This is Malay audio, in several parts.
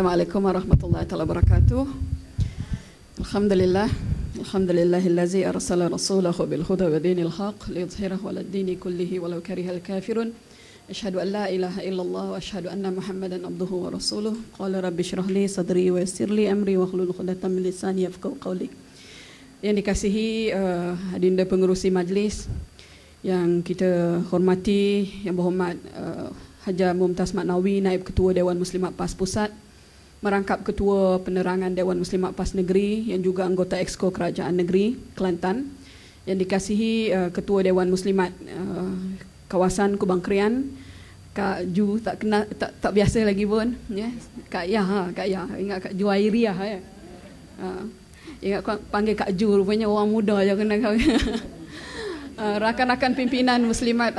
Assalamualaikum warahmatullahi wabarakatuh. Alhamdulillah. Alhamdulillahillazi arsala rasulahu bil huda wa dinil haq liyudhhirahu 'alad dini kullihi walau karihal kafirun. Asyhadu an la ilaha illallah wa asyhadu anna Muhammadan abduhu wa rasuluh. Qala rabbi shrah li sadri wa yassir li amri wa hlul 'uqdatam min lisani yafqahu qawli. Yang dikasihi adinda pengerusi majlis yang kita hormati, yang berhormat Haja Mumtaz Maknawi, Naib Ketua Dewan Muslimat PAS Pusat, merangkap Ketua Penerangan Dewan Muslimat PAS Negeri yang juga anggota Exco Kerajaan Negeri Kelantan, yang dikasihi Ketua Dewan Muslimat Kawasan Kubang Krian, Kak Ju, tak biasa lagi pun, ya. Kak Yah, ingat Kak Juwairiyah, ya. Ingat panggil Kak Ju, rupanya orang muda je kena kau. Rakan-rakan pimpinan Muslimat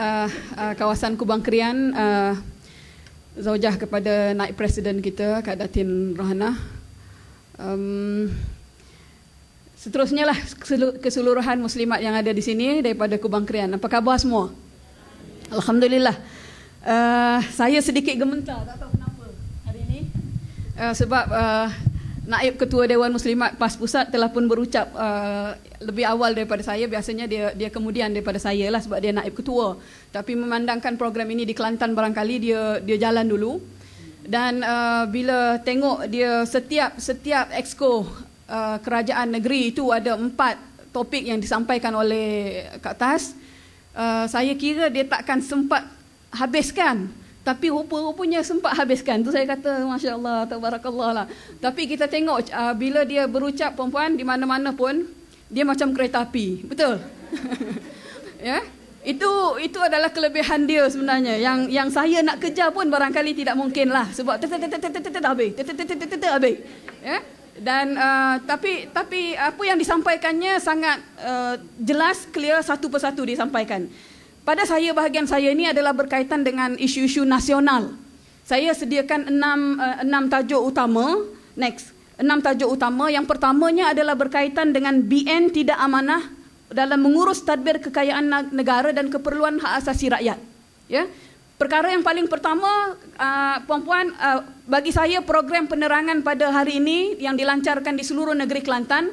kawasan Kubang Krian, zaujah kepada Naib Presiden kita Kak Datin Rohana, seterusnya lah keseluruhan Muslimat yang ada di sini daripada Kubang Krian. Apa khabar semua? Alhamdulillah. Saya sedikit gementar, tak tahu kenapa hari ini, sebab Naib Ketua Dewan Muslimat PAS Pusat telah pun berucap lebih awal daripada saya. Biasanya dia kemudian daripada saya lah sebab dia Naib Ketua. Tapi memandangkan program ini di Kelantan, barangkali dia jalan dulu. Dan bila tengok dia setiap exco kerajaan negeri itu ada 4 topik yang disampaikan oleh Kak Tas, saya kira dia takkan sempat habiskan. Tapi rupa-rupanya sempat habiskan. Tu saya kata, Masya Allah, Tabarakallah lah. Tapi kita tengok bila dia berucap, perempuan di mana-mana pun, dia macam kereta api. Betul? Ya, itu adalah kelebihan dia sebenarnya. Yang saya nak kejar pun barangkali tidak mungkin lah. Sebab habis. Ya? Dan tapi apa yang disampaikannya sangat jelas, clear, satu persatu disampaikan. Pada saya, bahagian saya ini adalah berkaitan dengan isu-isu nasional. Saya sediakan 6 tajuk utama. Next, 6 tajuk utama. Yang pertamanya adalah berkaitan dengan BN tidak amanah dalam mengurus tadbir kekayaan negara dan keperluan hak asasi rakyat. Ya. Perkara yang paling pertama, puan-puan, bagi saya program penerangan pada hari ini yang dilancarkan di seluruh negeri Kelantan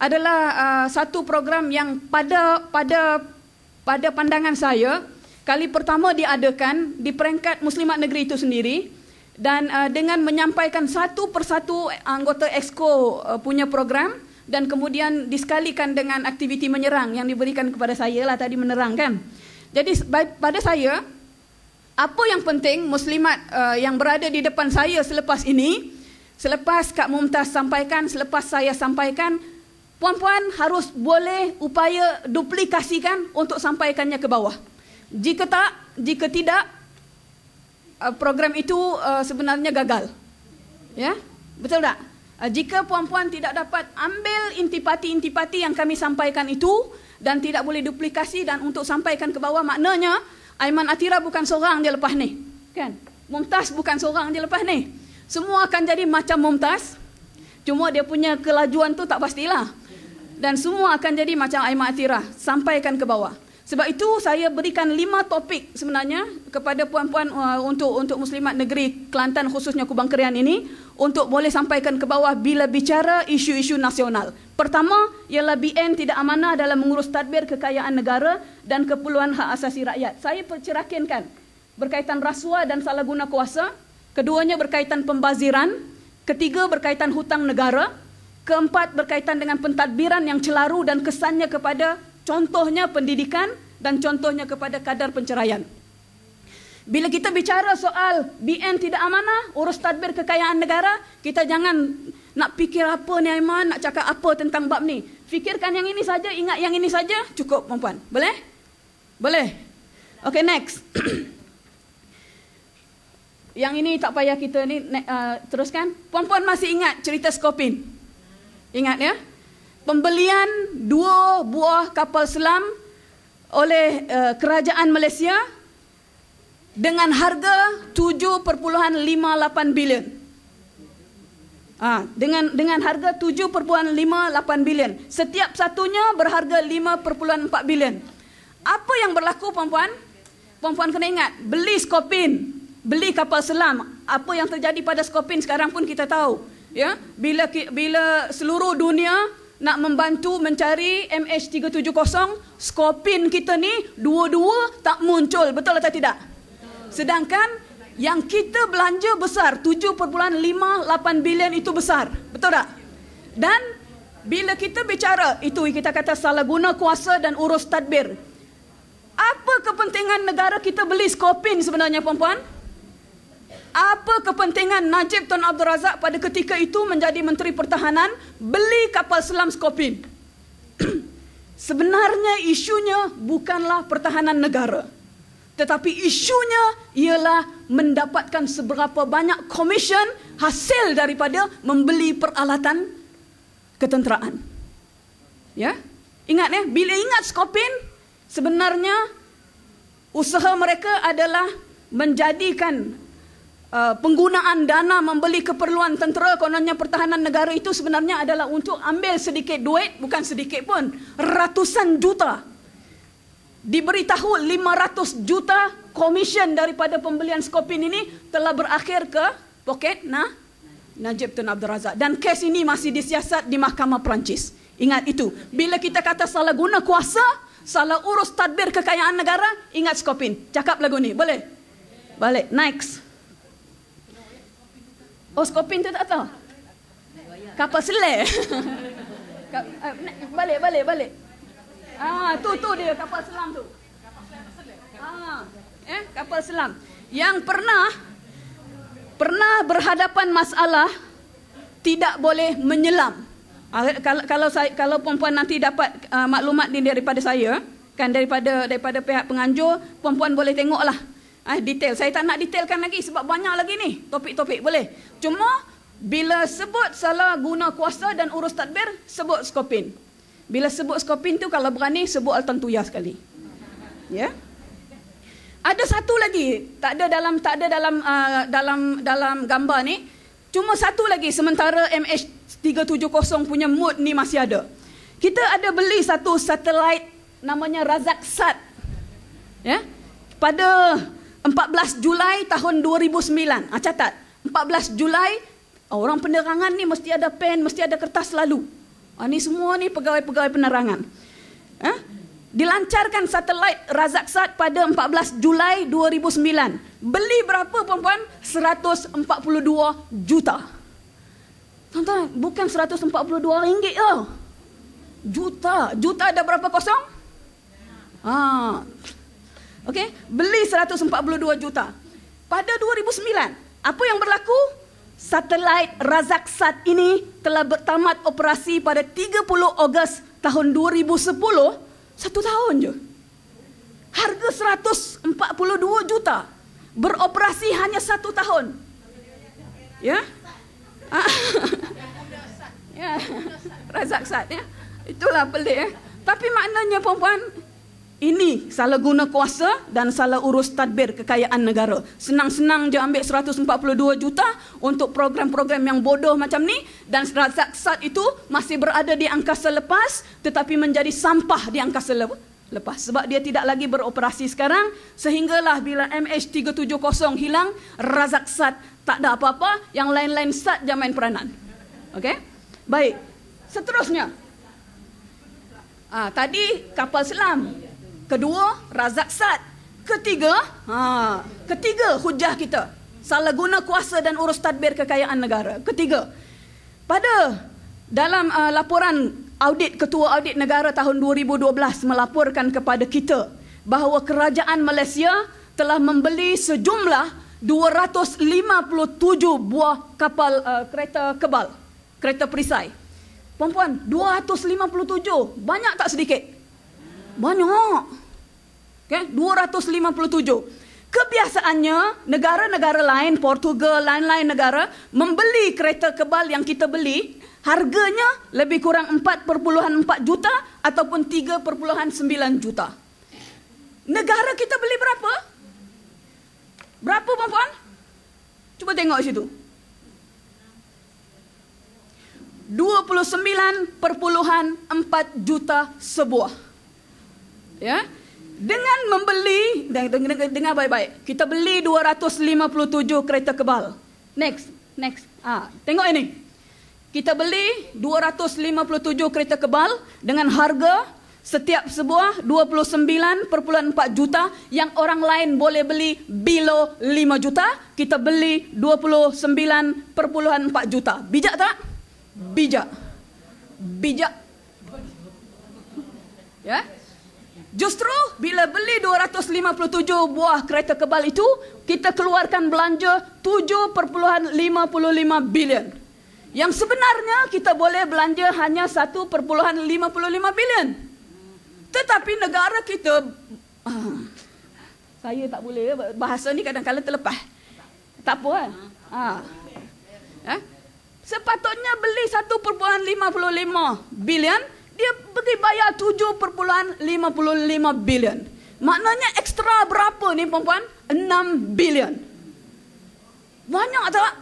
adalah satu program yang pada pandangan saya, kali pertama diadakan di peringkat Muslimat Negeri itu sendiri, dan dengan menyampaikan satu persatu anggota Exco punya program, dan kemudian disekalikan dengan aktiviti menyerang yang diberikan kepada saya lah tadi, menerang kan. Jadi pada saya, apa yang penting Muslimat yang berada di depan saya selepas ini, selepas Kak Mumtaz sampaikan, selepas saya sampaikan, puan-puan harus boleh upaya duplikasikan untuk sampaikannya ke bawah. Jika tidak, program itu sebenarnya gagal. Ya, betul tak? Jika puan-puan tidak dapat ambil intipati-intipati yang kami sampaikan itu dan tidak boleh duplikasi dan untuk sampaikan ke bawah, maknanya Aiman Atira bukan seorang je lepas ni, kan? Mumtaz bukan seorang je lepas ni. Semua akan jadi macam Mumtaz. Cuma dia punya kelajuan tu tak pastilah. Dan semua akan jadi macam Aiman Atira, sampaikan ke bawah. Sebab itu saya berikan 5 topik sebenarnya kepada puan-puan untuk Muslimat Negeri Kelantan, khususnya Kubang Krian ini, untuk boleh sampaikan ke bawah bila bicara isu-isu nasional. Pertama ialah BN tidak amanah dalam mengurus tadbir kekayaan negara dan keperluan hak asasi rakyat. Saya percerakinkan berkaitan rasuah dan salah guna kuasa. Keduanya berkaitan pembaziran. Ketiga berkaitan hutang negara. Keempat berkaitan dengan pentadbiran yang celaru dan kesannya kepada contohnya pendidikan dan contohnya kepada kadar penceraian. Bila kita bicara soal BN tidak amanah, urus tadbir kekayaan negara, kita jangan nak fikir apa ni Aiman, nak cakap apa tentang bab ni. Fikirkan yang ini saja, ingat yang ini saja, cukup perempuan. Boleh? Boleh? Okay, next. Yang ini tak payah kita ni teruskan. Puan-puan masih ingat cerita Skopin? Ingat ya, pembelian 2 buah kapal selam oleh kerajaan Malaysia dengan harga 7.58 bilion. Dengan harga 7.58 bilion. Setiap satunya berharga 5.4 bilion. Apa yang berlaku, puan-puan? Puan-puan kena ingat, beli Skopin beli kapal selam. Apa yang terjadi pada Skopin sekarang pun kita tahu. Ya, bila seluruh dunia nak membantu mencari MH370, Skopin kita ni dua-dua tak muncul, betul atau tidak? Sedangkan yang kita belanja besar, 7.58 bilion itu besar, betul tak? Dan bila kita bicara, itu kita kata salah guna kuasa dan urus tadbir. Apa kepentingan negara kita beli Skopin sebenarnya, puan-puan? Apa kepentingan Najib Tun Abdul Razak pada ketika itu menjadi Menteri Pertahanan beli kapal selam Skopin? Sebenarnya isunya bukanlah pertahanan negara, tetapi isunya ialah mendapatkan seberapa banyak komisen hasil daripada membeli peralatan ketenteraan. Ya, ingat ya, bila ingat Skopin, sebenarnya usaha mereka adalah menjadikan penggunaan dana membeli keperluan tentera, kononnya pertahanan negara itu sebenarnya adalah untuk ambil sedikit duit, bukan sedikit pun, ratusan juta. Diberitahu 500 juta komisen daripada pembelian Skopin ini telah berakhir ke poket Najib Tun Abdul Razak. Dan kes ini masih disiasat di Mahkamah Perancis. Ingat itu. Bila kita kata salah guna kuasa, salah urus tadbir kekayaan negara, ingat Skopin. Cakap lagu ni, boleh? Balik, next. Oh, Skopin tu tak tahu? Kapal selam. Balik. Tu dia kapal selam tu. Kapal selam. Yang pernah berhadapan masalah tidak boleh menyelam. Kalau perempuan nanti dapat maklumat ni daripada saya, kan daripada pihak penganjur, perempuan boleh tengoklah. Detail. Saya tak nak detailkan lagi sebab banyak lagi ni topik-topik, boleh. Cuma bila sebut salah guna kuasa dan urus tadbir, sebut Skopin. Bila sebut Skopin tu, kalau berani sebut Altan Tuya sekali. Ya. Ada satu lagi, tak ada dalam gambar ni. Cuma satu lagi, sementara MH370 punya mood ni masih ada. Kita ada beli satu satelit namanya Razaksat. Ya. Pada 14 Julai tahun 2009. Catat. 14 Julai, orang penerangan ni mesti ada pen, mesti ada kertas selalu. Ni semua ni pegawai-pegawai penerangan. Dilancarkan satelit Razaksat pada 14 Julai 2009. Beli berapa, perempuan? 142 juta. Tuan-tuan, bukan 142 ringgit tau. Juta. Juta ada berapa kosong? Okey, beli 142 juta. Pada 2009, apa yang berlaku? Satelit Razaksat ini telah bertamat operasi pada 30 Ogos tahun 2010, 1 tahun je. Harga 142 juta. Beroperasi hanya 1 tahun. Ya? Ya, Razaksat ya. Itulah pelik ya. Tapi maknanya, perempuan, ini salah guna kuasa dan salah urus tadbir kekayaan negara. Senang-senang je ambil 142 juta untuk program-program yang bodoh macam ni, dan Razaksat itu masih berada di angkasa lepas tetapi menjadi sampah di angkasa lepas sebab dia tidak lagi beroperasi sekarang, sehinggalah bila MH370 hilang, Razaksat tak ada apa-apa, yang lain-lain sat je main peranan. Okey? Baik. Seterusnya. Tadi kapal selam. Kedua, Razaksat. Ketiga hujah kita, salah guna kuasa dan urus tadbir kekayaan negara. Ketiga, pada dalam laporan audit Ketua Audit Negara tahun 2012 melaporkan kepada kita bahawa kerajaan Malaysia telah membeli sejumlah 257 buah kapal kereta kebal, kereta perisai. Perempuan, 257. Banyak tak sedikit? Banyak. Okay, 257. Kebiasaannya negara-negara lain, Portugal, lain-lain negara membeli kereta kebal yang kita beli, harganya lebih kurang 4.4 juta ataupun 3.9 juta. Negara kita beli berapa? Berapa, perempuan? Cuba tengok situ. 29.4 juta sebuah. Ya. Dengan membeli, dengar baik-baik, kita beli 257 kereta kebal. Next. Tengok ini. Kita beli 257 kereta kebal dengan harga setiap sebuah 29.4 juta, yang orang lain boleh beli below 5 juta, kita beli 29.4 juta. Bijak tak? Bijak. Ya. Justru bila beli 257 buah kereta kebal itu, kita keluarkan belanja 7.55 bilion. Yang sebenarnya kita boleh belanja hanya 1.55 bilion. Tetapi negara kita, saya tak boleh, bahasa ni kadang-kadang terlepas. Tak apa kan? Sepatutnya beli 1.55 bilion, dia pergi bayar 7.55 bilion. Maknanya ekstra berapa ni perempuan? 6 bilion. Banyak tak?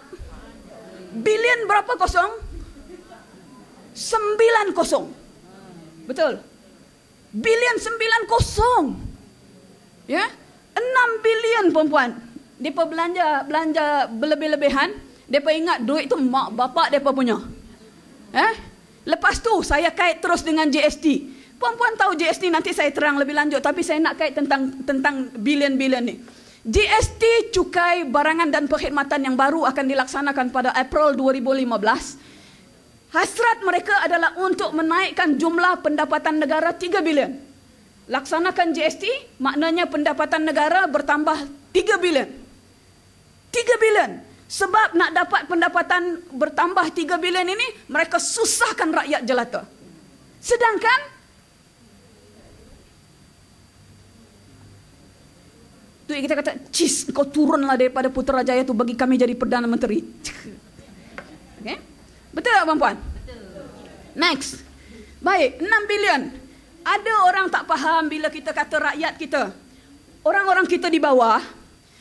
Bilion berapa kosong? 9 kosong. Betul? Bilion 9 kosong. Ya? 6 bilion perempuan. Mereka belanja berlebih-lebihan. Mereka ingat duit tu mak bapak mereka punya. Lepas tu saya kait terus dengan GST. Perempuan tahu GST, nanti saya terang lebih lanjut, tapi saya nak kait tentang bilion-bilion ni. GST, cukai barangan dan perkhidmatan, yang baru akan dilaksanakan pada April 2015. Hasrat mereka adalah untuk menaikkan jumlah pendapatan negara 3 bilion. Laksanakan GST, maknanya pendapatan negara bertambah 3 bilion. 3 bilion. Sebab nak dapat pendapatan bertambah 3 bilion ini, mereka susahkan rakyat jelata. Sedangkan tu kita kata, cis, kau turunlah daripada Putrajaya tu bagi kami jadi Perdana Menteri. Okay? Betul tak perempuan? Betul. Next. Baik, 6 bilion. Ada orang tak faham bila kita kata rakyat kita. Orang-orang kita di bawah,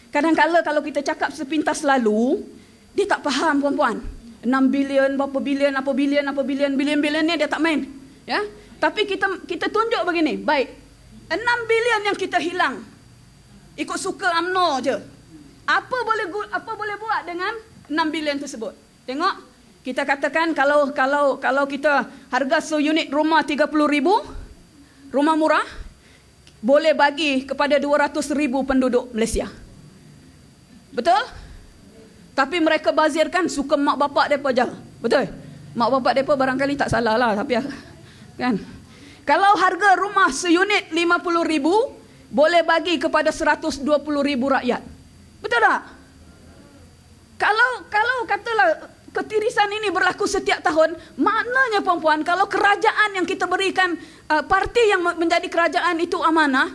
kadang-kadang kalau kita cakap sepintas lalu, dia tak faham perempuan. 6 bilion, berapa bilion, apa bilion, bilion ni dia tak main. Ya? Tapi kita tunjuk begini, baik. 6 bilion yang kita hilang, ikut suka UMNO je. Apa boleh buat dengan 6 bilion tersebut? Tengok, kita katakan kalau kita harga seunit rumah 30,000, rumah murah, boleh bagi kepada 200,000 penduduk Malaysia. Betul? Tapi mereka bazirkan suka mak bapak mereka je. Betul? Mak bapak mereka barangkali tak salah lah. Tapi kan? Kalau harga rumah seunit 50,000, boleh bagi kepada 120,000 rakyat. Betul tak? Kalau katalah ketirisan ini berlaku setiap tahun, maknanya perempuan, kalau kerajaan yang kita berikan, parti yang menjadi kerajaan itu amanah,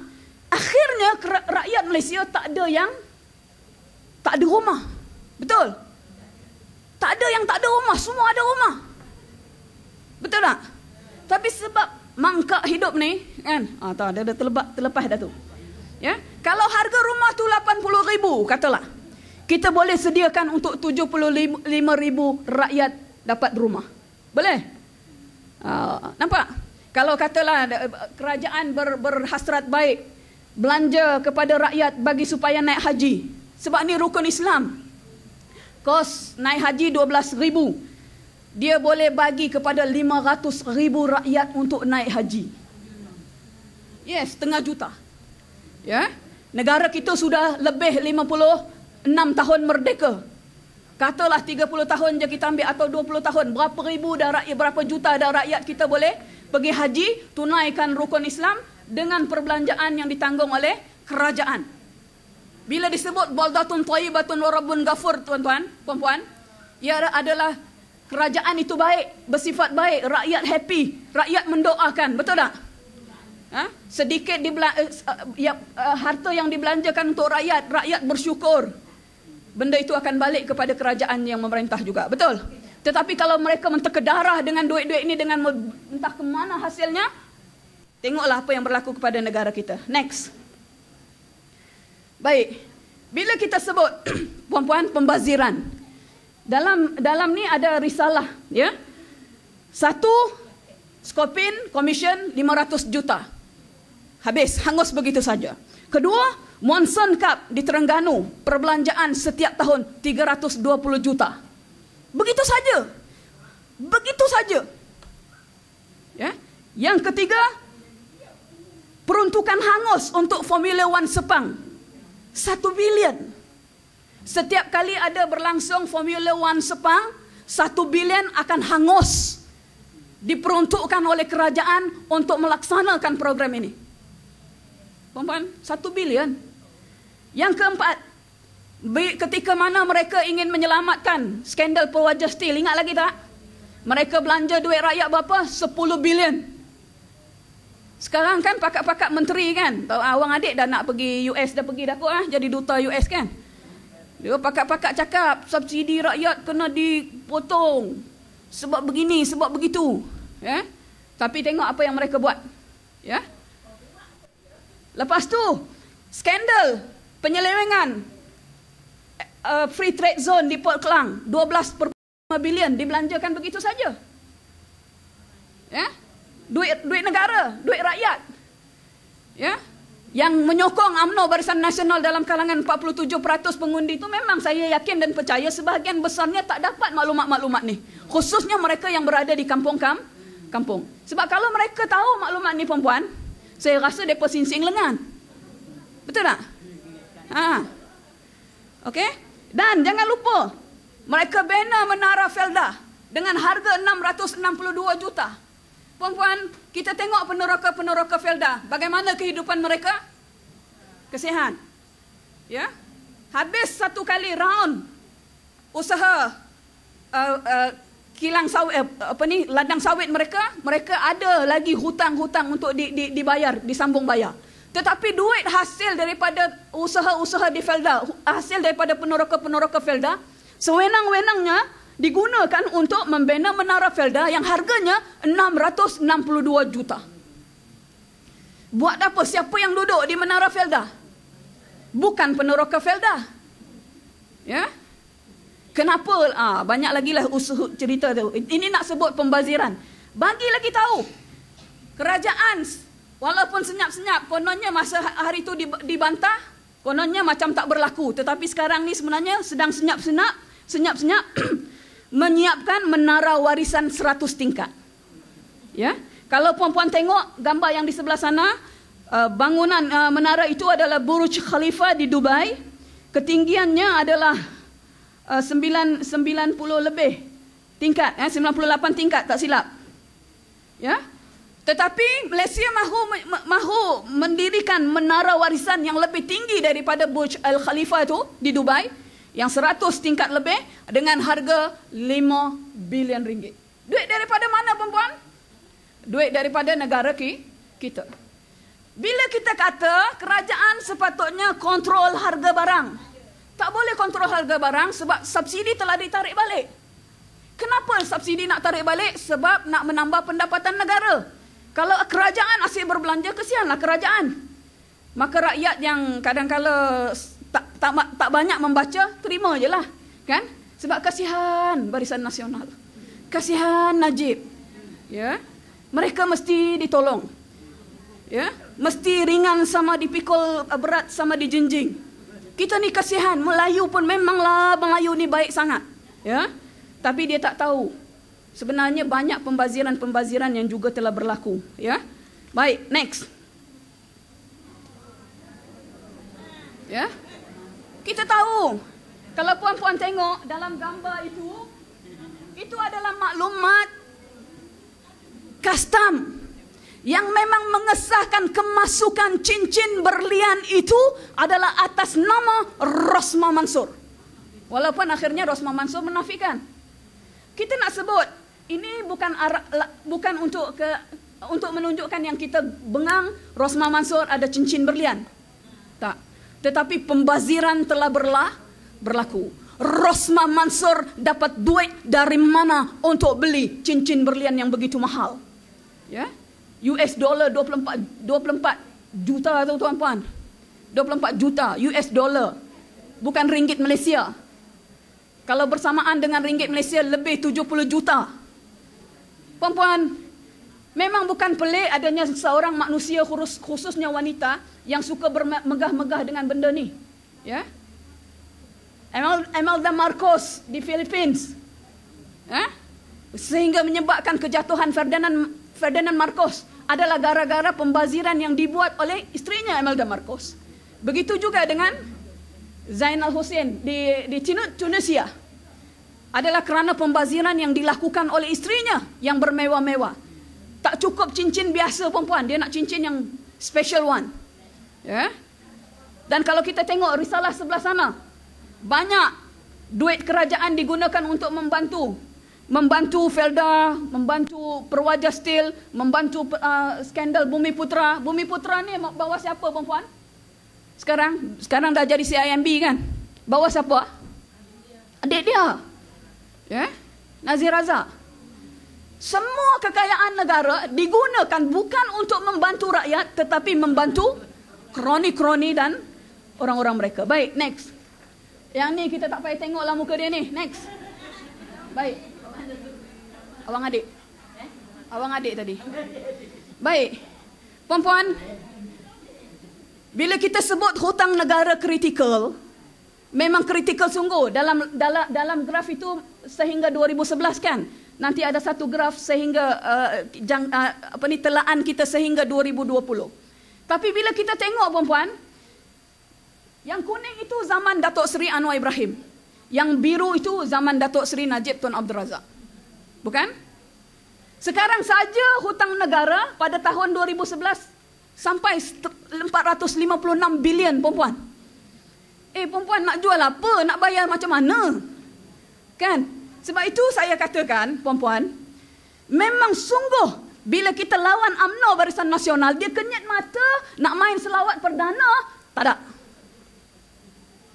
akhirnya rakyat Malaysia tak ada rumah. Betul? Tak ada yang tak ada rumah, semua ada rumah. Betul tak? Tapi sebab mangkak hidup ni, kan? Dia dah terlepas dah tu. Ya? Kalau harga rumah tu 80,000 katalah, kita boleh sediakan untuk 75,000 rakyat dapat rumah. Boleh? Nampak? Kalau katalah kerajaan berhasrat baik, belanja kepada rakyat bagi supaya naik haji. Sebab ni rukun Islam. Kos naik haji 12,000. Dia boleh bagi kepada 500,000 rakyat untuk naik haji. Yes, setengah juta. Ya? Negara kita sudah lebih 56 tahun merdeka. Katalah 30 tahun je kita ambil atau 20 tahun. Berapa ribu dah rakyat, berapa juta dah rakyat kita boleh pergi haji, tunaikan rukun Islam dengan perbelanjaan yang ditanggung oleh kerajaan. Bila disebut baldatun thayyibatun wa rabbun ghafur, tuan-tuan, puan-puan, ia adalah kerajaan itu baik, bersifat baik, rakyat happy, rakyat mendoakan, betul tak? Sedikit harta yang dibelanjakan untuk rakyat, rakyat bersyukur. Benda itu akan balik kepada kerajaan yang memerintah juga, betul? Tetapi kalau mereka mentekuk darah dengan duit-duit ini, dengan entah ke mana hasilnya, tengoklah apa yang berlaku kepada negara kita. Next. Baik, bila kita sebut puan-puan pembaziran, dalam ni ada risalah, ya. Satu, Skopin, Commission 500 juta. Habis, hangus begitu saja. Kedua, Monsoon Cup di Terengganu, perbelanjaan setiap tahun 320 juta. Begitu saja. Begitu saja. Ya. Yang ketiga, peruntukan hangus untuk Formula 1 Sepang. 1 bilion. Setiap kali ada berlangsung Formula 1 Sepang, 1 bilion akan hangus diperuntukkan oleh kerajaan untuk melaksanakan program ini. Puan-puan, 1 bilion. Yang keempat, ketika mana mereka ingin menyelamatkan skandal Purwaja Steel, ingat lagi tak? Mereka belanja duit rakyat berapa? 10 bilion. Sekarang kan pakak-pakak menteri kan, awang adik dah nak pergi US, dah pergi dah kot jadi duta US kan. Dia pakak-pakak cakap subsidi rakyat kena dipotong sebab begini, sebab begitu, ya. Tapi tengok apa yang mereka buat, ya. Lepas tu skandal penyelewengan free trade zone di Port Klang, 12.5 bilion dibelanjakan begitu saja. Ya. Duit negara, duit rakyat. Ya. Yang menyokong UMNO Barisan Nasional dalam kalangan 47% pengundi itu memang saya yakin dan percaya sebahagian besarnya tak dapat maklumat-maklumat ni. Khususnya mereka yang berada di kampung. Sebab kalau mereka tahu maklumat ni perempuan, saya rasa mereka singsing lengan. Betul tak? Okey? Dan jangan lupa, mereka bina menara Felda dengan harga 662 juta. Puan-puan, kita tengok peneroka-peneroka Felda, bagaimana kehidupan mereka? Kesian. Ya? Habis satu kali round usaha kilang sawit, ladang sawit mereka ada lagi hutang-hutang untuk dibayar, disambung bayar. Tetapi duit hasil daripada usaha-usaha di Felda, hasil daripada peneroka-peneroka Felda, sewenang-wenangnya digunakan untuk membina menara Felda yang harganya 662 juta. Buat apa? Siapa yang duduk di menara Felda? Bukan peneroka Felda. Ya? Kenapa? Banyak lagi lah usaha cerita tu. Ini nak sebut pembaziran. Bagi lagi tahu, kerajaan walaupun senyap-senyap, kononnya masa hari itu dibantah, kononnya macam tak berlaku. Tetapi sekarang ni sebenarnya sedang senyap-senyap menyiapkan menara warisan 100 tingkat. Ya, kalau puan-puan tengok gambar yang di sebelah sana, bangunan menara itu adalah Burj Khalifa di Dubai. Ketinggiannya adalah 90 lebih tingkat, 98 tingkat tak silap. Ya. Tetapi Malaysia mahu mendirikan menara warisan yang lebih tinggi daripada Burj Al Khalifa itu di Dubai, yang 100 tingkat lebih dengan harga 5 bilion ringgit. Duit daripada mana, perempuan? Duit daripada negara kita. Bila kita kata kerajaan sepatutnya kontrol harga barang, tak boleh kontrol harga barang sebab subsidi telah ditarik balik. Kenapa subsidi nak tarik balik? Sebab nak menambah pendapatan negara. Kalau kerajaan asyik berbelanja, kesianlah kerajaan. Maka rakyat yang kadang-kala tak banyak membaca, terima je lah, kan? Sebab kasihan Barisan Nasional, kasihan Najib, ya, mereka mesti ditolong, ya, mesti ringan sama dipikul, berat sama dijinjing. Kita ni kasihan. Melayu pun memanglah Melayu ni baik sangat, ya, tapi dia tak tahu sebenarnya banyak pembaziran-pembaziran yang juga telah berlaku, ya. Baik, next, ya. Kita tahu, kalau puan-puan tengok dalam gambar itu adalah maklumat custom yang memang mengesahkan kemasukan cincin berlian itu adalah atas nama Rosmah Mansor. Walaupun akhirnya Rosmah Mansor menafikan. Kita nak sebut, ini bukan untuk menunjukkan yang kita bengang Rosmah Mansor ada cincin berlian. Tak. Tetapi pembaziran telah berlaku. Rosmah Mansor dapat duit dari mana untuk beli cincin berlian yang begitu mahal? Ya, US dollar 24 juta tu tuan-puan. 24 juta US dollar. Bukan ringgit Malaysia. Kalau bersamaan dengan ringgit Malaysia lebih 70 juta. Puan-puan, Memang bukan pelik adanya seorang manusia khususnya wanita yang suka bermegah-megah dengan benda ni. Ya. Imelda Marcos di Philippines. Sehingga menyebabkan kejatuhan Ferdinand Marcos adalah gara-gara pembaziran yang dibuat oleh isterinya Imelda Marcos. Begitu juga dengan Zainal Hussein di Tunisia. Adalah kerana pembaziran yang dilakukan oleh isterinya yang bermewah-mewah. Tak cukup cincin biasa perempuan, dia nak cincin yang special one. Ya. Dan kalau kita tengok risalah sebelah sana, banyak duit kerajaan digunakan untuk membantu Felda, membantu Perwaja Steel, membantu skandal Bumi Putra. Bumi Putra ni bawa siapa perempuan? Sekarang dah jadi CIMB kan? Bawa siapa? Adik dia. Ya? Nazir Razak. Semua kekayaan negara digunakan bukan untuk membantu rakyat, tetapi membantu kroni-kroni dan orang-orang mereka. Baik, next. Yang ni kita tak payah tengoklah muka dia ni. Next. Baik. Abang adik. Abang adik tadi. Baik. Puan-puan, bila kita sebut hutang negara kritikal, memang kritikal sungguh. Dalam graf itu sehingga 2011 kan. Nanti ada satu graf sehingga telaan kita sehingga 2020. Tapi bila kita tengok perempuan, yang kuning itu zaman Datuk Seri Anwar Ibrahim. Yang biru itu zaman Datuk Seri Najib Tun Abdul Razak. Bukan? Sekarang saja hutang negara pada tahun 2011 sampai 456 bilion perempuan. Perempuan nak jual apa? Nak bayar macam mana? Kan? Sebab itu saya katakan, perempuan, memang sungguh bila kita lawan UMNO Barisan Nasional, dia kenyit mata nak main selawat perdana, tak ada.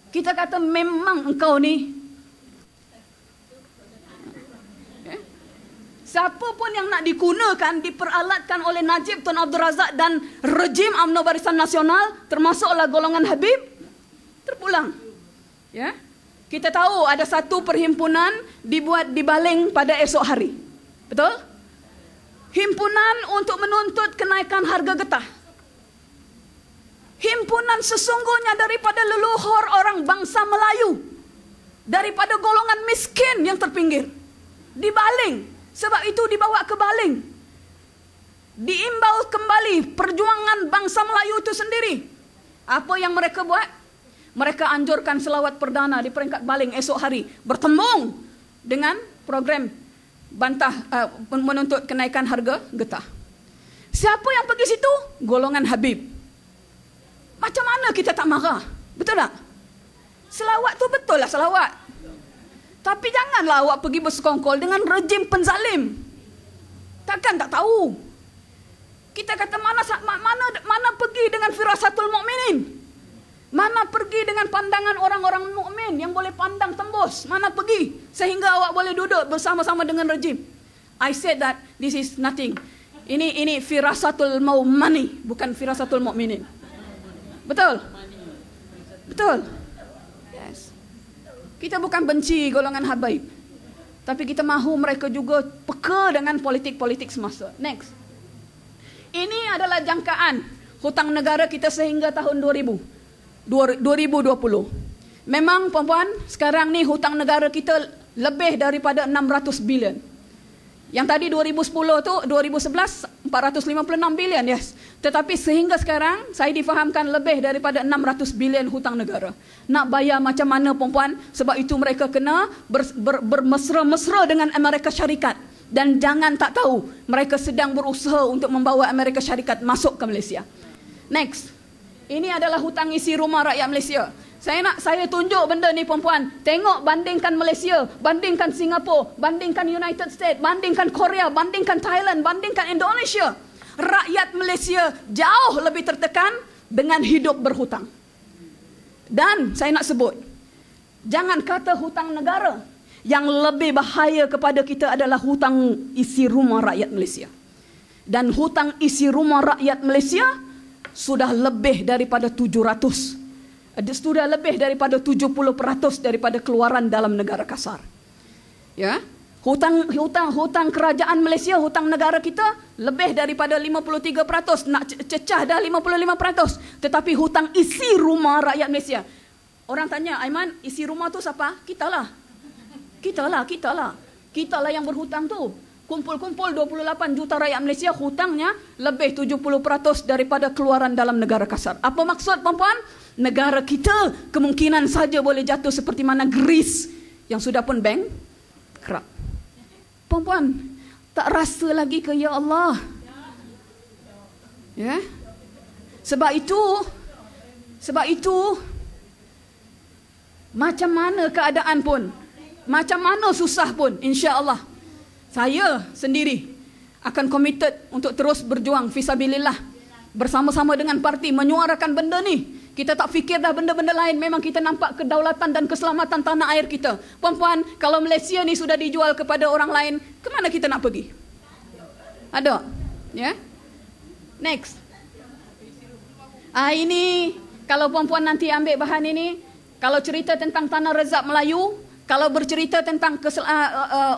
Kita kata memang engkau ni, siapa pun yang nak digunakan, diperalatkan oleh Najib Tun Abdul Razak dan rejim UMNO Barisan Nasional, termasuklah golongan Habib, terpulang. Ya. Kita tahu ada satu perhimpunan dibuat di Baling pada esok hari. Betul? Himpunan untuk menuntut kenaikan harga getah. Himpunan sesungguhnya daripada leluhur orang bangsa Melayu. Daripada golongan miskin yang terpinggir. Di Baling. Sebab itu dibawa ke Baling. Diimbau kembali perjuangan bangsa Melayu itu sendiri. Apa yang mereka buat? Mereka anjurkan selawat perdana di peringkat Baling esok hari. Bertembung dengan program menuntut kenaikan harga getah. Siapa yang pergi situ? Golongan Habib. Macam mana kita tak marah? Betul tak? Selawat tu betul lah selawat. Tapi janganlah awak pergi bersekongkol dengan rejim penzalim. Takkan tak tahu. Kita kata mana pergi dengan firasatul mukminin? Mana pergi dengan pandangan orang-orang mukmin yang boleh pandang tembus? Mana pergi sehingga awak boleh duduk bersama-sama dengan rejim? I said that this is nothing. Ini firasatul money, bukan firasatul mukminin. Betul? Betul? Yes. Kita bukan benci golongan Habaib. Tapi kita mahu mereka juga peka dengan politik-politik semasa. Next. Ini adalah jangkaan hutang negara kita sehingga tahun 2020. Memang perempuan, sekarang ni hutang negara kita lebih daripada 600 bilion. Yang tadi 2010 tu, 2011 456 bilion, yes. Tetapi sehingga sekarang saya difahamkan lebih daripada 600 bilion hutang negara. Nak bayar macam mana perempuan? Sebab itu mereka kena bermesra-mesra dengan Amerika Syarikat. Dan jangan tak tahu, mereka sedang berusaha untuk membawa Amerika Syarikat masuk ke Malaysia. Next. Ini adalah hutang isi rumah rakyat Malaysia. Saya tunjuk benda ni perempuan. Tengok, bandingkan Malaysia, bandingkan Singapura, bandingkan United States, bandingkan Korea, bandingkan Thailand, bandingkan Indonesia. Rakyat Malaysia jauh lebih tertekan dengan hidup berhutang. Dan saya nak sebut, jangan kata hutang negara. Yang lebih bahaya kepada kita adalah hutang isi rumah rakyat Malaysia. Dan hutang isi rumah rakyat Malaysia sudah lebih daripada 700. Sudah lebih daripada 70% daripada keluaran dalam negara kasar. Ya. Hutang kerajaan Malaysia, hutang negara kita lebih daripada 53%, nak cecah dah 55%. Tetapi hutang isi rumah rakyat Malaysia. Orang tanya, Aiman, isi rumah tu siapa? Kita lah yang berhutang tu. Kumpul-kumpul 28 juta rakyat Malaysia, hutangnya lebih 70% daripada keluaran dalam negara kasar. Apa maksud, puan-puan? Negara kita kemungkinan saja boleh jatuh seperti mana Greece yang sudah pun bankrupt. Puan-puan, tak rasa lagi ke ya Allah? Ya? Sebab itu macam mana keadaan pun, macam mana susah pun, insya-Allah saya sendiri akan committed untuk terus berjuang fisabilillah bersama-sama dengan parti menyuarakan benda ni. Kita tak fikir dah benda-benda lain. Memang kita nampak kedaulatan dan keselamatan tanah air kita. Puan-puan, kalau Malaysia ni sudah dijual kepada orang lain, ke mana kita nak pergi? Ada? Ya? Next. Ini, kalau puan-puan nanti ambil bahan ini, kalau cerita tentang Tanah Rezab Melayu, kalau bercerita tentang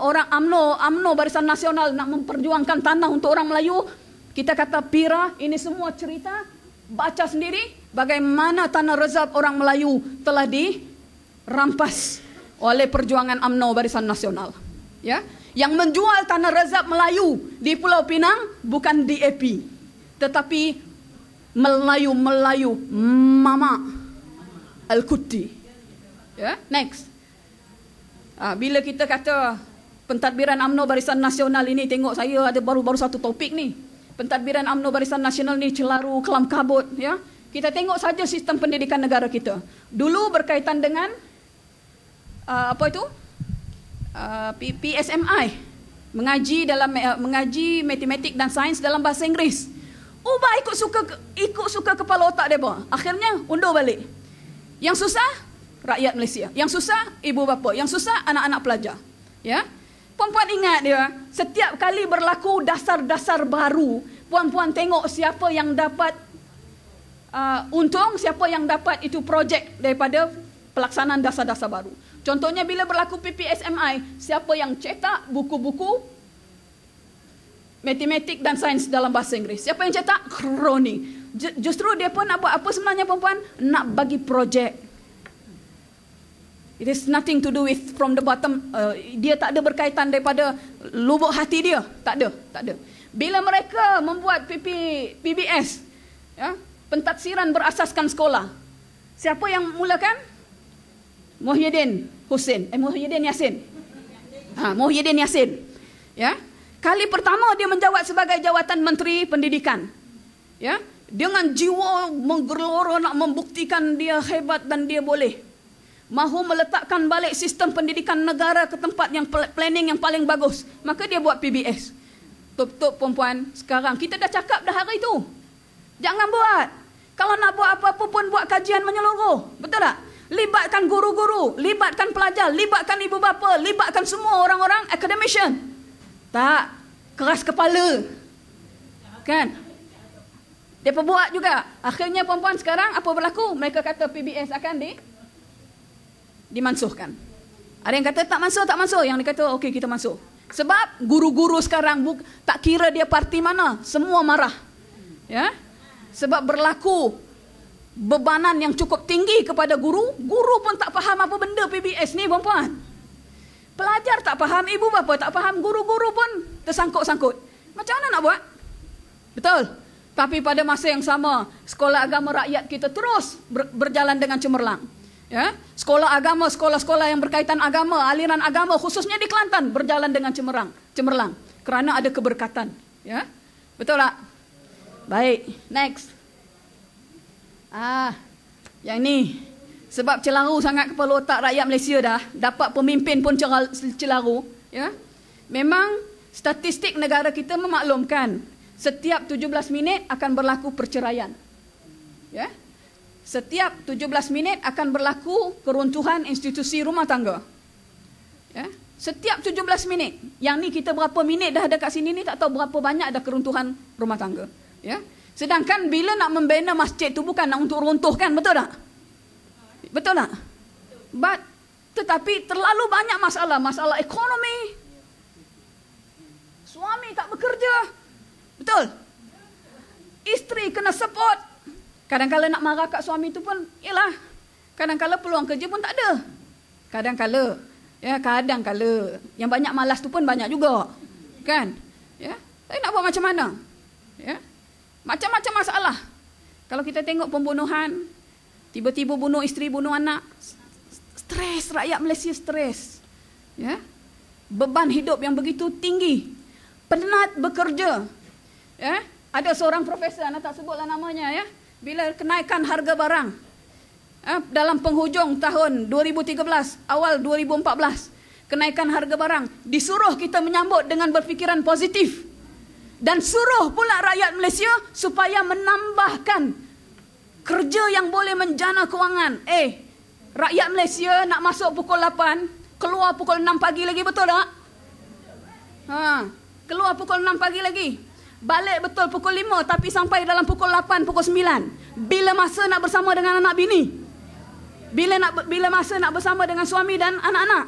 orang UMNO Barisan Nasional nak memperjuangkan tanah untuk orang Melayu, kita kata Pira, ini semua cerita, baca sendiri bagaimana Tanah Rezab orang Melayu telah dirampas oleh perjuangan UMNO Barisan Nasional. Ya, yang menjual Tanah Rezab Melayu di Pulau Pinang bukan DAP, tetapi Melayu Mama Al-Kuti. Ya, next. Bila kita kata pentadbiran UMNO Barisan Nasional ini, tengok saya ada baru satu topik ni. Pentadbiran UMNO Barisan Nasional ni celaru, kelam kabut, ya. Kita tengok saja sistem pendidikan negara kita. Dulu berkaitan dengan PSMI, mengaji matematik dan sains dalam bahasa Inggeris. Ubah ikut suka kepala otak depa. Akhirnya undur balik. Yang susah rakyat Malaysia, yang susah ibu bapa, yang susah anak-anak pelajar. Ya. Puan-puan ingat dia, setiap kali berlaku dasar-dasar baru, puan-puan tengok siapa yang dapat untung, siapa yang dapat itu projek daripada pelaksanaan dasar-dasar baru. Contohnya bila berlaku PPSMI, siapa yang cetak buku-buku matematik dan sains dalam bahasa Inggeris? Siapa yang cetak? Kroni. Justru dia pun nak buat apa sebenarnya, puan-puan? Nak bagi projek. It has nothing to do with from the bottom. Dia tak ada berkaitan daripada lubuk hati dia. Tak ada. Bila mereka membuat PBS, ya, pentadsiran berasaskan sekolah, siapa yang mulakan? Muhyiddin Yassin. Muhyiddin Yassin. Ya. Kali pertama dia menjawat sebagai jawatan Menteri Pendidikan. Ya. Dengan jiwa menggelora nak membuktikan dia hebat dan dia boleh. Mahu meletakkan balik sistem pendidikan negara ke tempat yang planning yang paling bagus. Maka dia buat PBS. Tup-tup perempuan, sekarang kita dah cakap dah hari itu. Jangan buat. Kalau nak buat apa-apa pun buat kajian menyeluruh. Betul tak? Libatkan guru-guru, libatkan pelajar, libatkan ibu bapa, libatkan semua orang-orang academician. Tak, keras kepala. Kan? Dia buat juga. Akhirnya perempuan sekarang apa berlaku? Mereka kata PBS akan dimansuhkan. Ada yang kata tak mansuh. Yang dia kata okey kita mansuh. Sebab guru-guru sekarang tak kira dia parti mana, semua marah. Ya? Sebab berlaku bebanan yang cukup tinggi kepada guru. Guru pun tak faham apa benda PBS ni, puan-puan. Pelajar tak faham, ibu bapa tak faham, guru-guru pun tersangkut-sangkut. Macam mana nak buat? Betul. Tapi pada masa yang sama, sekolah agama rakyat kita terus berjalan dengan cemerlang. Ya, sekolah agama, sekolah-sekolah yang berkaitan agama, aliran agama khususnya di Kelantan berjalan dengan cemerlang kerana ada keberkatan. Ya, betul tak? Baik, next. Yang ni sebab celaru sangat kepala otak rakyat Malaysia dah, dapat pemimpin pun celaru. Ya, memang statistik negara kita memaklumkan setiap 17 minit akan berlaku perceraian. Ya. Setiap 17 minit akan berlaku keruntuhan institusi rumah tangga. Ya, setiap 17 minit. Yang ni kita berapa minit dah ada kat sini ni tak tahu berapa banyak ada keruntuhan rumah tangga. Ya. Sedangkan bila nak membina masjid tu bukan nak untuk runtuhkan, betul tak? Betul tak? Tetapi terlalu banyak masalah ekonomi, Suami tak bekerja. Betul? Isteri kena support. Kadang-kadang nak marah kat suami tu pun, yalah, kadang-kadang peluang kerja pun tak ada. Kadang-kadang, yang banyak malas tu pun banyak juga. Kan? Ya, tapi nak buat macam mana? Ya. Macam-macam masalah. Kalau kita tengok pembunuhan, tiba-tiba bunuh isteri, bunuh anak, stres, rakyat Malaysia stres. Ya. Beban hidup yang begitu tinggi. Penat bekerja. Ya. Ada seorang profesor, anak tak sebutlah namanya, ya. Bila kenaikan harga barang dalam penghujung tahun 2013, awal 2014, kenaikan harga barang, disuruh kita menyambut dengan berfikiran positif. Dan suruh pula rakyat Malaysia supaya menambahkan kerja yang boleh menjana kewangan. Rakyat Malaysia nak masuk pukul 8, keluar pukul 6 pagi lagi, betul tak? Keluar pukul 6 pagi lagi. Balik betul pukul 5 tapi sampai dalam pukul 8, pukul 9. Bila masa nak bersama dengan anak bini? Bila masa nak bersama dengan suami dan anak-anak?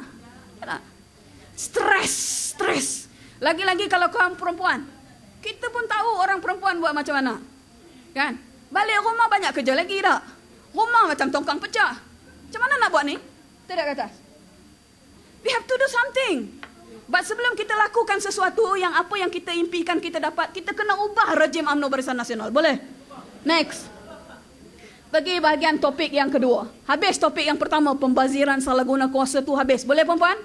Stres. Lagi-lagi kalau kaum perempuan. Kita pun tahu orang perempuan buat macam mana. Kan? Balik rumah banyak kerja lagi tak? Rumah macam tongkang pecah. Macam mana nak buat ni? Tidak ke atas. We have to do something. But sebelum kita lakukan sesuatu yang apa yang kita impikan kita dapat, kita kena ubah rejim UMNO Barisan Nasional. Boleh? Next. Pergi bahagian topik yang kedua. Habis topik yang pertama, pembaziran salah guna kuasa tu habis. Boleh perempuan?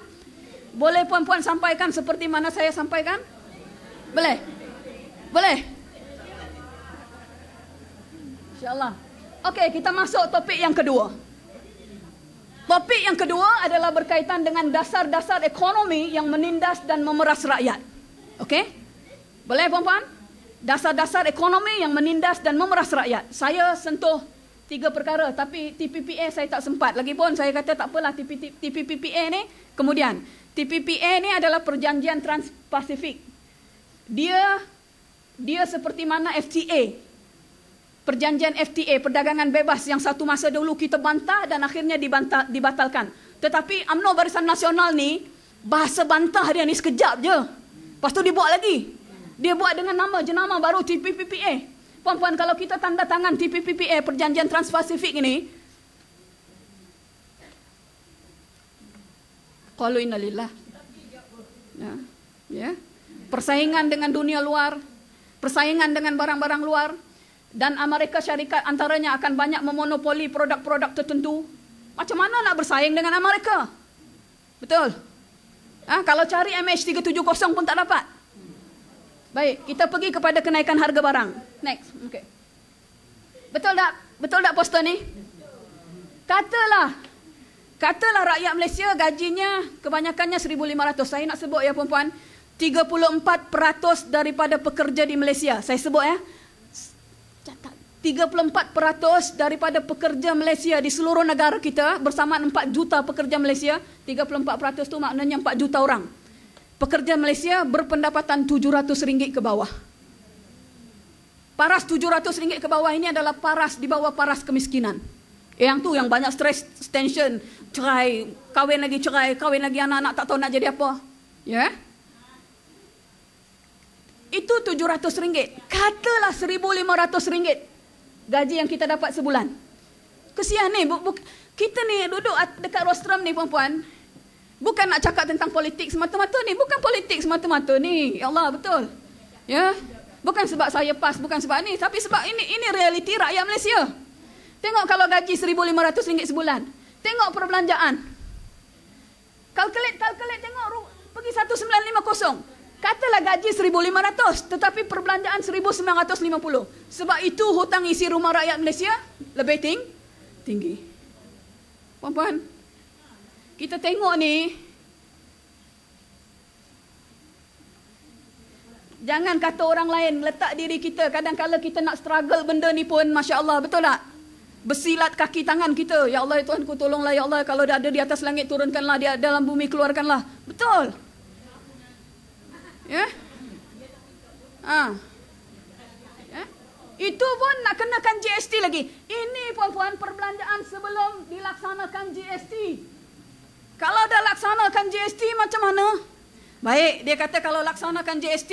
Boleh perempuan sampaikan seperti mana saya sampaikan? Boleh? Boleh? InsyaAllah. Okey, kita masuk topik yang kedua. Topik yang kedua adalah berkaitan dengan dasar-dasar ekonomi yang menindas dan memeras rakyat. Okey? Boleh perempuan? Dasar-dasar ekonomi yang menindas dan memeras rakyat. Saya sentuh 3 perkara, tapi TPPA saya tak sempat. Lagipun saya kata tak apalah, TPPA ni kemudian. TPPA ni adalah perjanjian Trans-Pasifik. Dia seperti mana FTA. Perjanjian FTA, perdagangan bebas yang satu masa dulu kita bantah dan akhirnya dibatalkan. Tetapi UMNO Barisan Nasional ni, bahasa bantah dia ni sekejap je. Lepas tu dia buat lagi. Dia buat dengan nama jenama baru TPPA. Puan-puan, kalau kita tanda tangan TPPA, perjanjian Trans-Pasifik ini, qalu innalillah. Ya. Persaingan dengan dunia luar, persaingan dengan barang-barang luar, dan Amerika Syarikat antaranya akan banyak memonopoli produk-produk tertentu. Macam mana nak bersaing dengan Amerika? Betul? Kalau cari MH370 pun tak dapat. Baik, kita pergi kepada kenaikan harga barang. Next. Okay. Betul tak? Betul tak poster ni? Katalah rakyat Malaysia gajinya kebanyakannya 1,500. Saya nak sebut ya perempuan, 34% daripada pekerja di Malaysia. Saya sebut ya. 34% daripada pekerja Malaysia di seluruh negara kita bersamaan 4 juta pekerja Malaysia, 34% tu maknanya 4 juta orang. Pekerja Malaysia berpendapatan RM700 ke bawah. Paras RM700 ke bawah ini adalah paras di bawah paras kemiskinan. Yang tu yang banyak stres, tension, cerai, kahwin lagi anak-anak tak tahu nak jadi apa. Ya? Itu RM700. Katalah RM1,500 gaji yang kita dapat sebulan. Kesian ni, kita ni duduk dekat rostrum ni perempuan, bukan nak cakap tentang politik semata-mata ni, bukan politik semata-mata ni. Ya Allah, betul. Ya. Bukan sebab saya pas, bukan sebab ni, tapi sebab ini realiti rakyat Malaysia. Tengok kalau gaji RM1,500 sebulan. Tengok perbelanjaan. Kalkulat tengok pergi 1950. Katalah gaji 1,500 tetapi perbelanjaan 1,950. Sebab itu hutang isi rumah rakyat Malaysia lebih tinggi. Puan-puan, kita tengok ni, jangan kata orang lain, letak diri kita. Kadang-kadang kita nak struggle benda ni pun, Masya Allah, betul tak? Bersilat kaki tangan kita. Ya Allah, Tuhanku tolonglah, Ya Allah, kalau dia ada di atas langit turunkanlah, dia dalam bumi keluarkanlah. Betul. Ya? Ya? Itu pun nak kenakan GST lagi. Ini puan-puan perbelanjaan sebelum dilaksanakan GST. Kalau dah laksanakan GST macam mana? Baik, dia kata kalau laksanakan GST,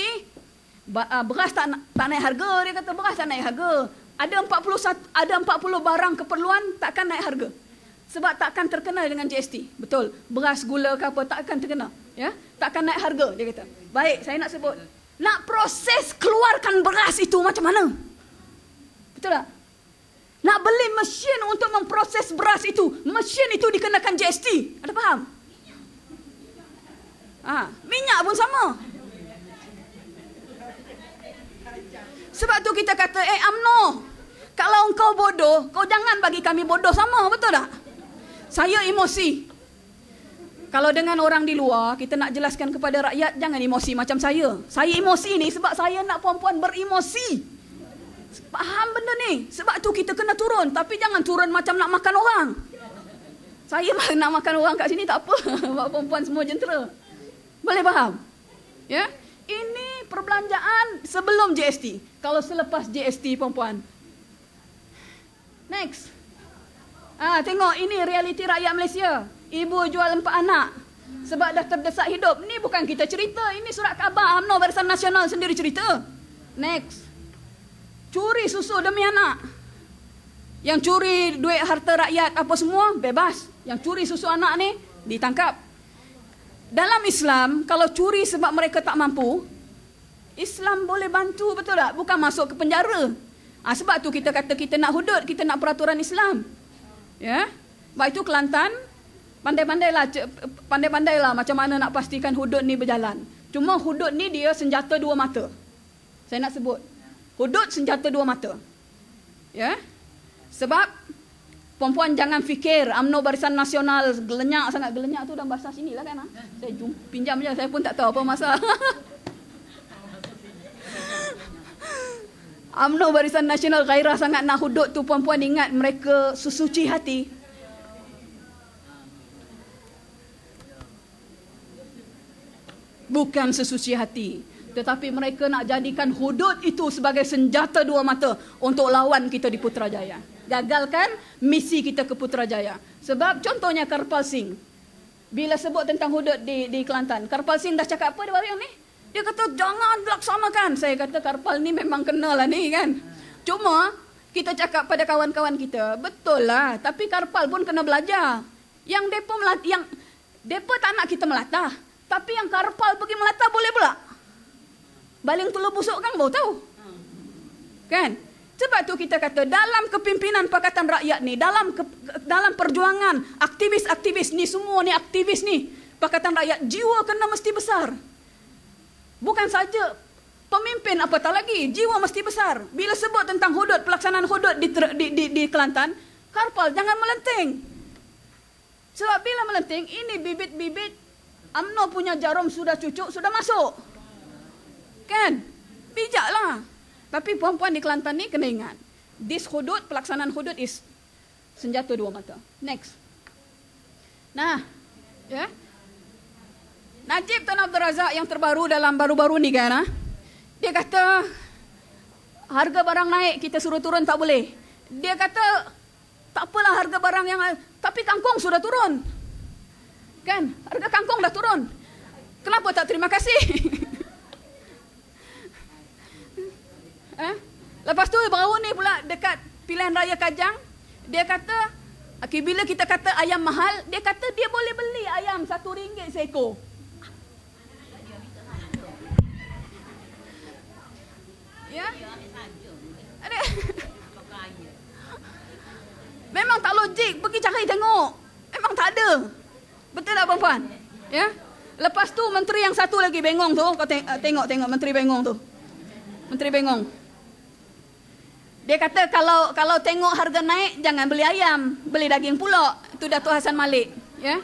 beras tak naik harga, dia kata beras tak naik harga. Ada 40 barang keperluan takkan naik harga. Sebab takkan terkena dengan GST. Betul. Beras, gula ke apa takkan terkena, ya? Takkan naik harga, dia kata. Baik, saya nak sebut. Nak proses keluarkan beras itu macam mana? Betul tak? Nak beli mesin untuk memproses beras itu, mesin itu dikenakan GST. Ada faham? Minyak pun sama. Sebab tu kita kata, UMNO, kalau engkau bodoh, kau jangan bagi kami bodoh sama, betul tak? Saya emosi. Kalau dengan orang di luar, kita nak jelaskan kepada rakyat, jangan emosi macam saya. Saya emosi ni sebab saya nak puan-puan beremosi. Faham benda ni? Sebab tu kita kena turun. Tapi jangan turun macam nak makan orang. Saya nak makan orang kat sini tak apa. Sebab puan-puan semua jentera. Boleh faham? Ya? Ini perbelanjaan sebelum GST. Kalau selepas GST, puan-puan. Next. Tengok, ini realiti rakyat Malaysia. Ibu jual 4 anak sebab dah terdesak hidup. Ni bukan kita cerita. Ini surat khabar UMNO Barisan Nasional sendiri cerita. Next. Curi susu demi anak. Yang curi duit harta rakyat apa semua, bebas. Yang curi susu anak ni, ditangkap. Dalam Islam, kalau curi sebab mereka tak mampu, Islam boleh bantu, betul tak? Bukan masuk ke penjara. Sebab tu kita kata kita nak hudud, kita nak peraturan Islam. Ya? Sebab itu Kelantan, pandai-pandailah macam mana nak pastikan hudud ni berjalan. Cuma hudud ni dia senjata 2 mata. Saya nak sebut. Hudud senjata 2 mata. Ya? Sebab puan-puan jangan fikir UMNO Barisan Nasional gelenyak sangat. Gelenyak tu dalam bahasa sini lah kan. Saya pinjam je, saya pun tak tahu apa masalah. UMNO Barisan Nasional gairah sangat nak hudud tu, puan-puan ingat mereka sesuci hati. Bukan sesuci hati, tetapi mereka nak jadikan hudud itu sebagai senjata 2 mata untuk lawan kita di Putrajaya. Gagalkan misi kita ke Putrajaya. Sebab contohnya Karpal Singh, bila sebut tentang hudud di Kelantan, Karpal Singh dah cakap apa dia baru yang ni? Dia kata jangan laksanakan. Saya kata Karpal ni memang kenal lah ni kan. Cuma kita cakap pada kawan-kawan kita, betul lah, tapi Karpal pun kena belajar. Yang depa tak nak kita melatah, tapi yang Karpal pergi melatah boleh pula. Baling telur busuk kan baru tahu. Kan? Sebab tu kita kata dalam kepimpinan Pakatan Rakyat ni, dalam perjuangan aktivis-aktivis ni, semua ni aktivis ni, Pakatan Rakyat, jiwa kena mesti besar. Bukan saja pemimpin apatah lagi, jiwa mesti besar. Bila sebut tentang hudud, pelaksanaan hudud di Kelantan, Karpal jangan melenting. Sebab bila melenting, ini bibit-bibit UMNO punya jarum sudah cucuk, sudah masuk. Kan? Bijaklah. Tapi puan-puan di Kelantan ni kena ingat, this hudud, pelaksanaan hudud is senjata 2 mata. Next. Nah, ya. Najib Tun Abdul Razak yang terbaru dalam baru-baru ni kan, dia kata harga barang naik, kita suruh turun tak boleh. Dia kata tak apalah harga barang yang, tapi kangkung sudah turun. Kan? Harga kangkung dah turun. Kenapa tak terima kasih? Lepas tu baru ni pula dekat pilihan raya Kajang, dia kata bila kita kata ayam mahal, dia kata dia boleh beli ayam RM1 seekor. Ya? Memang tak logik, pergi cari tengok. Memang tak ada. Betul tak puan-puan? Ya? Lepas tu menteri yang satu lagi bengong tu, kau tengok menteri bengong tu. Menteri bengong. Dia kata kalau tengok harga naik, jangan beli ayam, beli daging pula. Itu Datuk Hassan Malik, ya.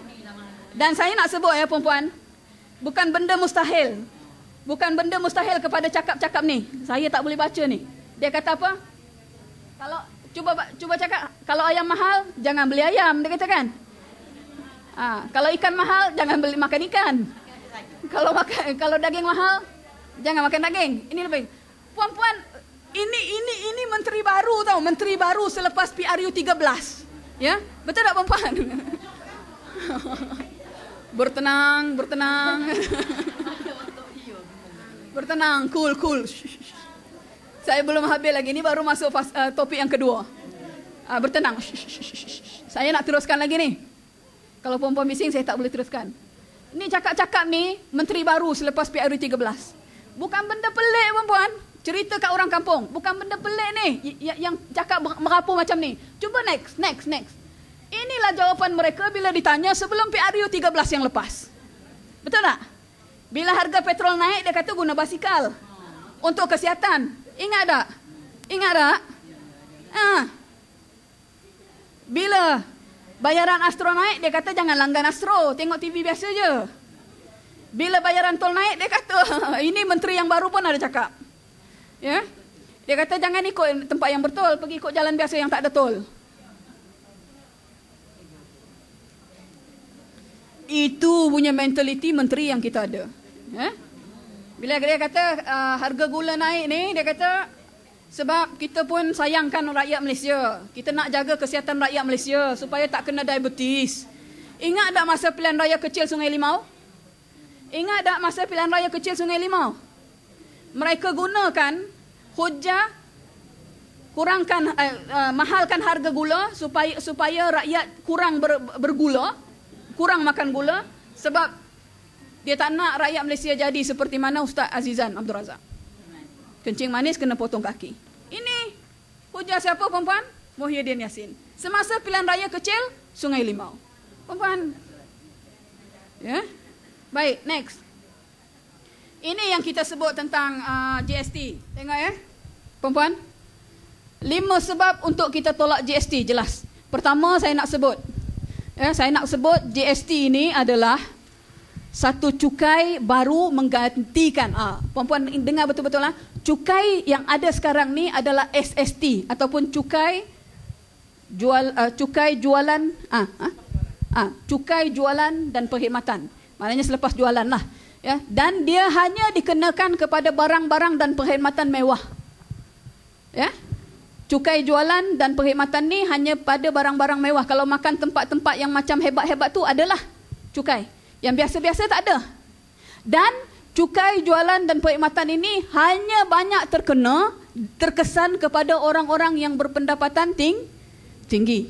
Dan saya nak sebut ya puan-puan, bukan benda mustahil. Bukan benda mustahil kepada cakap-cakap ni. Saya tak boleh baca ni. Dia kata apa? Kalau cuba cakap, kalau ayam mahal, jangan beli ayam, dia kata kan? Kalau ikan mahal, jangan beli makan ikan. Kalau daging mahal, jangan makan daging. Ini lebih. Puan-puan, ini menteri baru tau, menteri baru selepas PRU 13. Ya? Betul tak puan-puan? Bertenang. Bertenang, cool. Saya belum habis lagi, ini baru masuk topik yang kedua. Bertenang. Saya nak teruskan lagi nih. Kalau perempuan bising saya tak boleh teruskan. Ini cakap-cakap ni menteri baru selepas PRU 13. Bukan benda pelik perempuan. Cerita kat orang kampung. Bukan benda pelik ni yang cakap merapu macam ni. Cuba next. Inilah jawapan mereka bila ditanya sebelum PRU 13 yang lepas. Betul tak? Bila harga petrol naik, dia kata guna basikal. Untuk kesihatan. Ingat tak? Bila bayaran Astro naik, dia kata jangan langgan Astro. Tengok TV biasa je. Bila bayaran tol naik, dia kata, ini menteri yang baru pun ada cakap. Ya? Dia kata jangan ikut tempat yang bertol, pergi ikut jalan biasa yang tak ada tol. Itu punya mentaliti menteri yang kita ada. Bila dia kata harga gula naik ni, dia kata sebab kita pun sayangkan rakyat Malaysia. Kita nak jaga kesihatan rakyat Malaysia supaya tak kena diabetes. Ingat tak masa pilihan raya kecil Sungai Limau? Mereka gunakan hujah kurangkan mahalkan harga gula supaya rakyat kurang bergula, kurang makan gula, sebab dia tak nak rakyat Malaysia jadi seperti mana Ustaz Azizan Abdul Razak. Kencing manis kena potong kaki. Ini hujah siapa perempuan? Muhyiddin Yassin. Semasa pilihan raya kecil Sungai Limau. Perempuan. Ya. Baik, next. Ini yang kita sebut tentang GST. Tengok ya. Perempuan. 5 sebab untuk kita tolak GST, jelas. Pertama saya nak sebut. Saya nak sebut GST ini adalah satu cukai baru menggantikan. Perempuan dengar betul-betul lah. Cukai yang ada sekarang ni adalah SST ataupun cukai jualan cukai jualan dan perkhidmatan. Maknanya selepas jualan lah. Ya, dan dia hanya dikenakan kepada barang-barang dan perkhidmatan mewah. Ya. Cukai jualan dan perkhidmatan ni hanya pada barang-barang mewah. Kalau makan tempat-tempat yang macam hebat-hebat tu adalah cukai. Yang biasa-biasa tak ada. Dan cukai jualan dan perkhidmatan ini hanya banyak terkesan kepada orang-orang yang berpendapatan tinggi.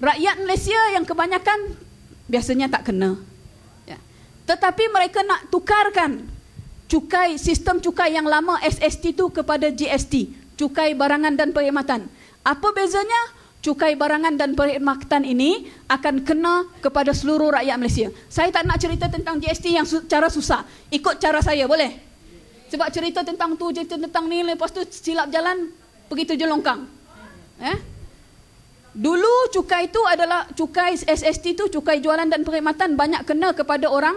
Rakyat Malaysia yang kebanyakan biasanya tak kena. Ya. Tetapi mereka nak tukarkan sistem cukai yang lama SST itu kepada GST, cukai barangan dan perkhidmatan. Apa bezanya? Cukai barangan dan perkhidmatan ini akan kena kepada seluruh rakyat Malaysia. Saya tak nak cerita tentang GST yang cara susah. Ikut cara saya, boleh? Sebab cerita tentang tu, cerita tentang ni, lepas tu silap jalan, pergi tujuh longkang. Dulu cukai itu adalah, cukai SST itu, cukai jualan dan perkhidmatan banyak kena kepada orang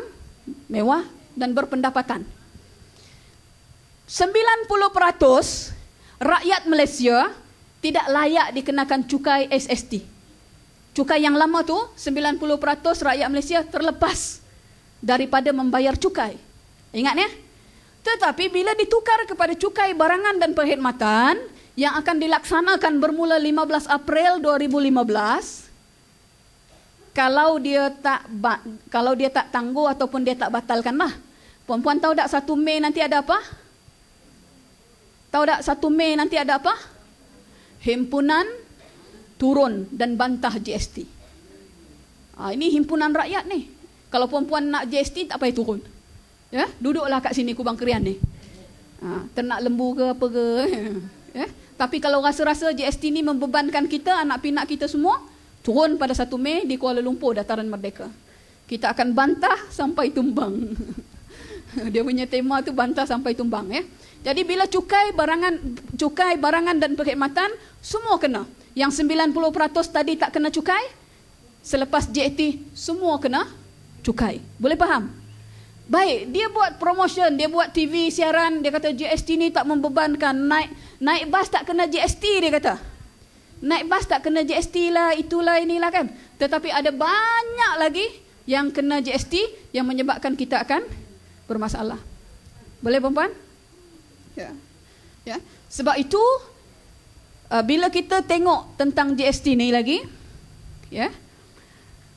mewah dan berpendapatan. 90% rakyat Malaysia tidak layak dikenakan cukai SST. Cukai yang lama tu 90% rakyat Malaysia terlepas daripada membayar cukai. Ingat ya? Tetapi bila ditukar kepada cukai barangan dan perkhidmatan yang akan dilaksanakan bermula 15 April 2015, kalau dia tak tangguh ataupun dia tak batalkanlah. Puan-puan tahu tak 1 Mei nanti ada apa? Tahu tak 1 Mei nanti ada apa? Himpunan turun dan bantah GST. Ini himpunan rakyat ni. Kalau perempuan nak GST tak payah turun. Ya, duduklah kat sini Kubang Krian ni. Ternak lembu ke apa ke. Ya. Tapi kalau rasa-rasa GST ni membebankan kita, anak pinak kita semua, turun pada 1 Mei di Kuala Lumpur, Dataran Merdeka. Kita akan bantah sampai tumbang. Dia punya tema tu bantah sampai tumbang ya. Jadi bila cukai barangan dan perkhidmatan semua kena. Yang 90% tadi tak kena cukai, selepas GST semua kena cukai. Boleh faham? Baik, dia buat promotion, dia buat TV siaran, dia kata GST ni tak membebankan, naik bas tak kena GST, dia kata. Naik bas tak kena GST lah, itulah inilah kan. Tetapi ada banyak lagi yang kena GST yang menyebabkan kita akan bermasalah. Boleh perempuan? Ya. Sebab itu bila kita tengok tentang GST ni lagi, ya.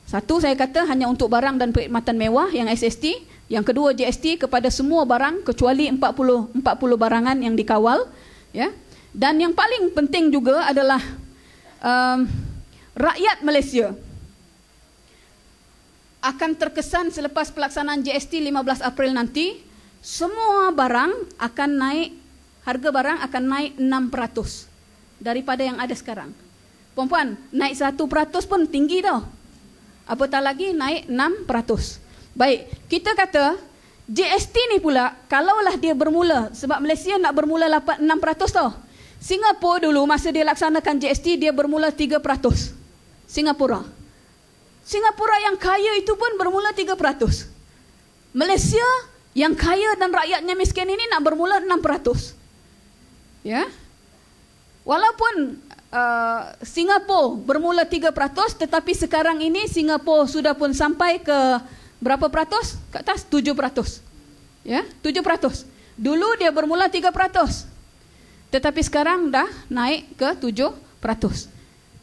Satu saya kata hanya untuk barang dan perkhidmatan mewah yang SST, Yang kedua, GST kepada semua barang kecuali 40 barangan yang dikawal, ya. Dan yang paling penting juga adalah rakyat Malaysia akan terkesan selepas pelaksanaan GST 15 April nanti, semua barang akan naik, harga barang akan naik 6% daripada yang ada sekarang. Puan-puan, naik 1% pun tinggi tau. Apatah lagi naik 6%. Baik, kita kata GST ni pula, kalaulah dia bermula, sebab Malaysia nak bermula 6% tau. Singapura dulu masa dia laksanakan GST, dia bermula 3%. Singapura yang kaya itu pun bermula 3%. Malaysia yang kaya dan rakyatnya miskin ini nak bermula 6%. Ya. Walaupun Singapura bermula 3%, tetapi sekarang ini Singapura sudah pun sampai ke berapa peratus? Ke atas 7%. Ya, 7%. Dulu dia bermula 3%. Tetapi sekarang dah naik ke 7%.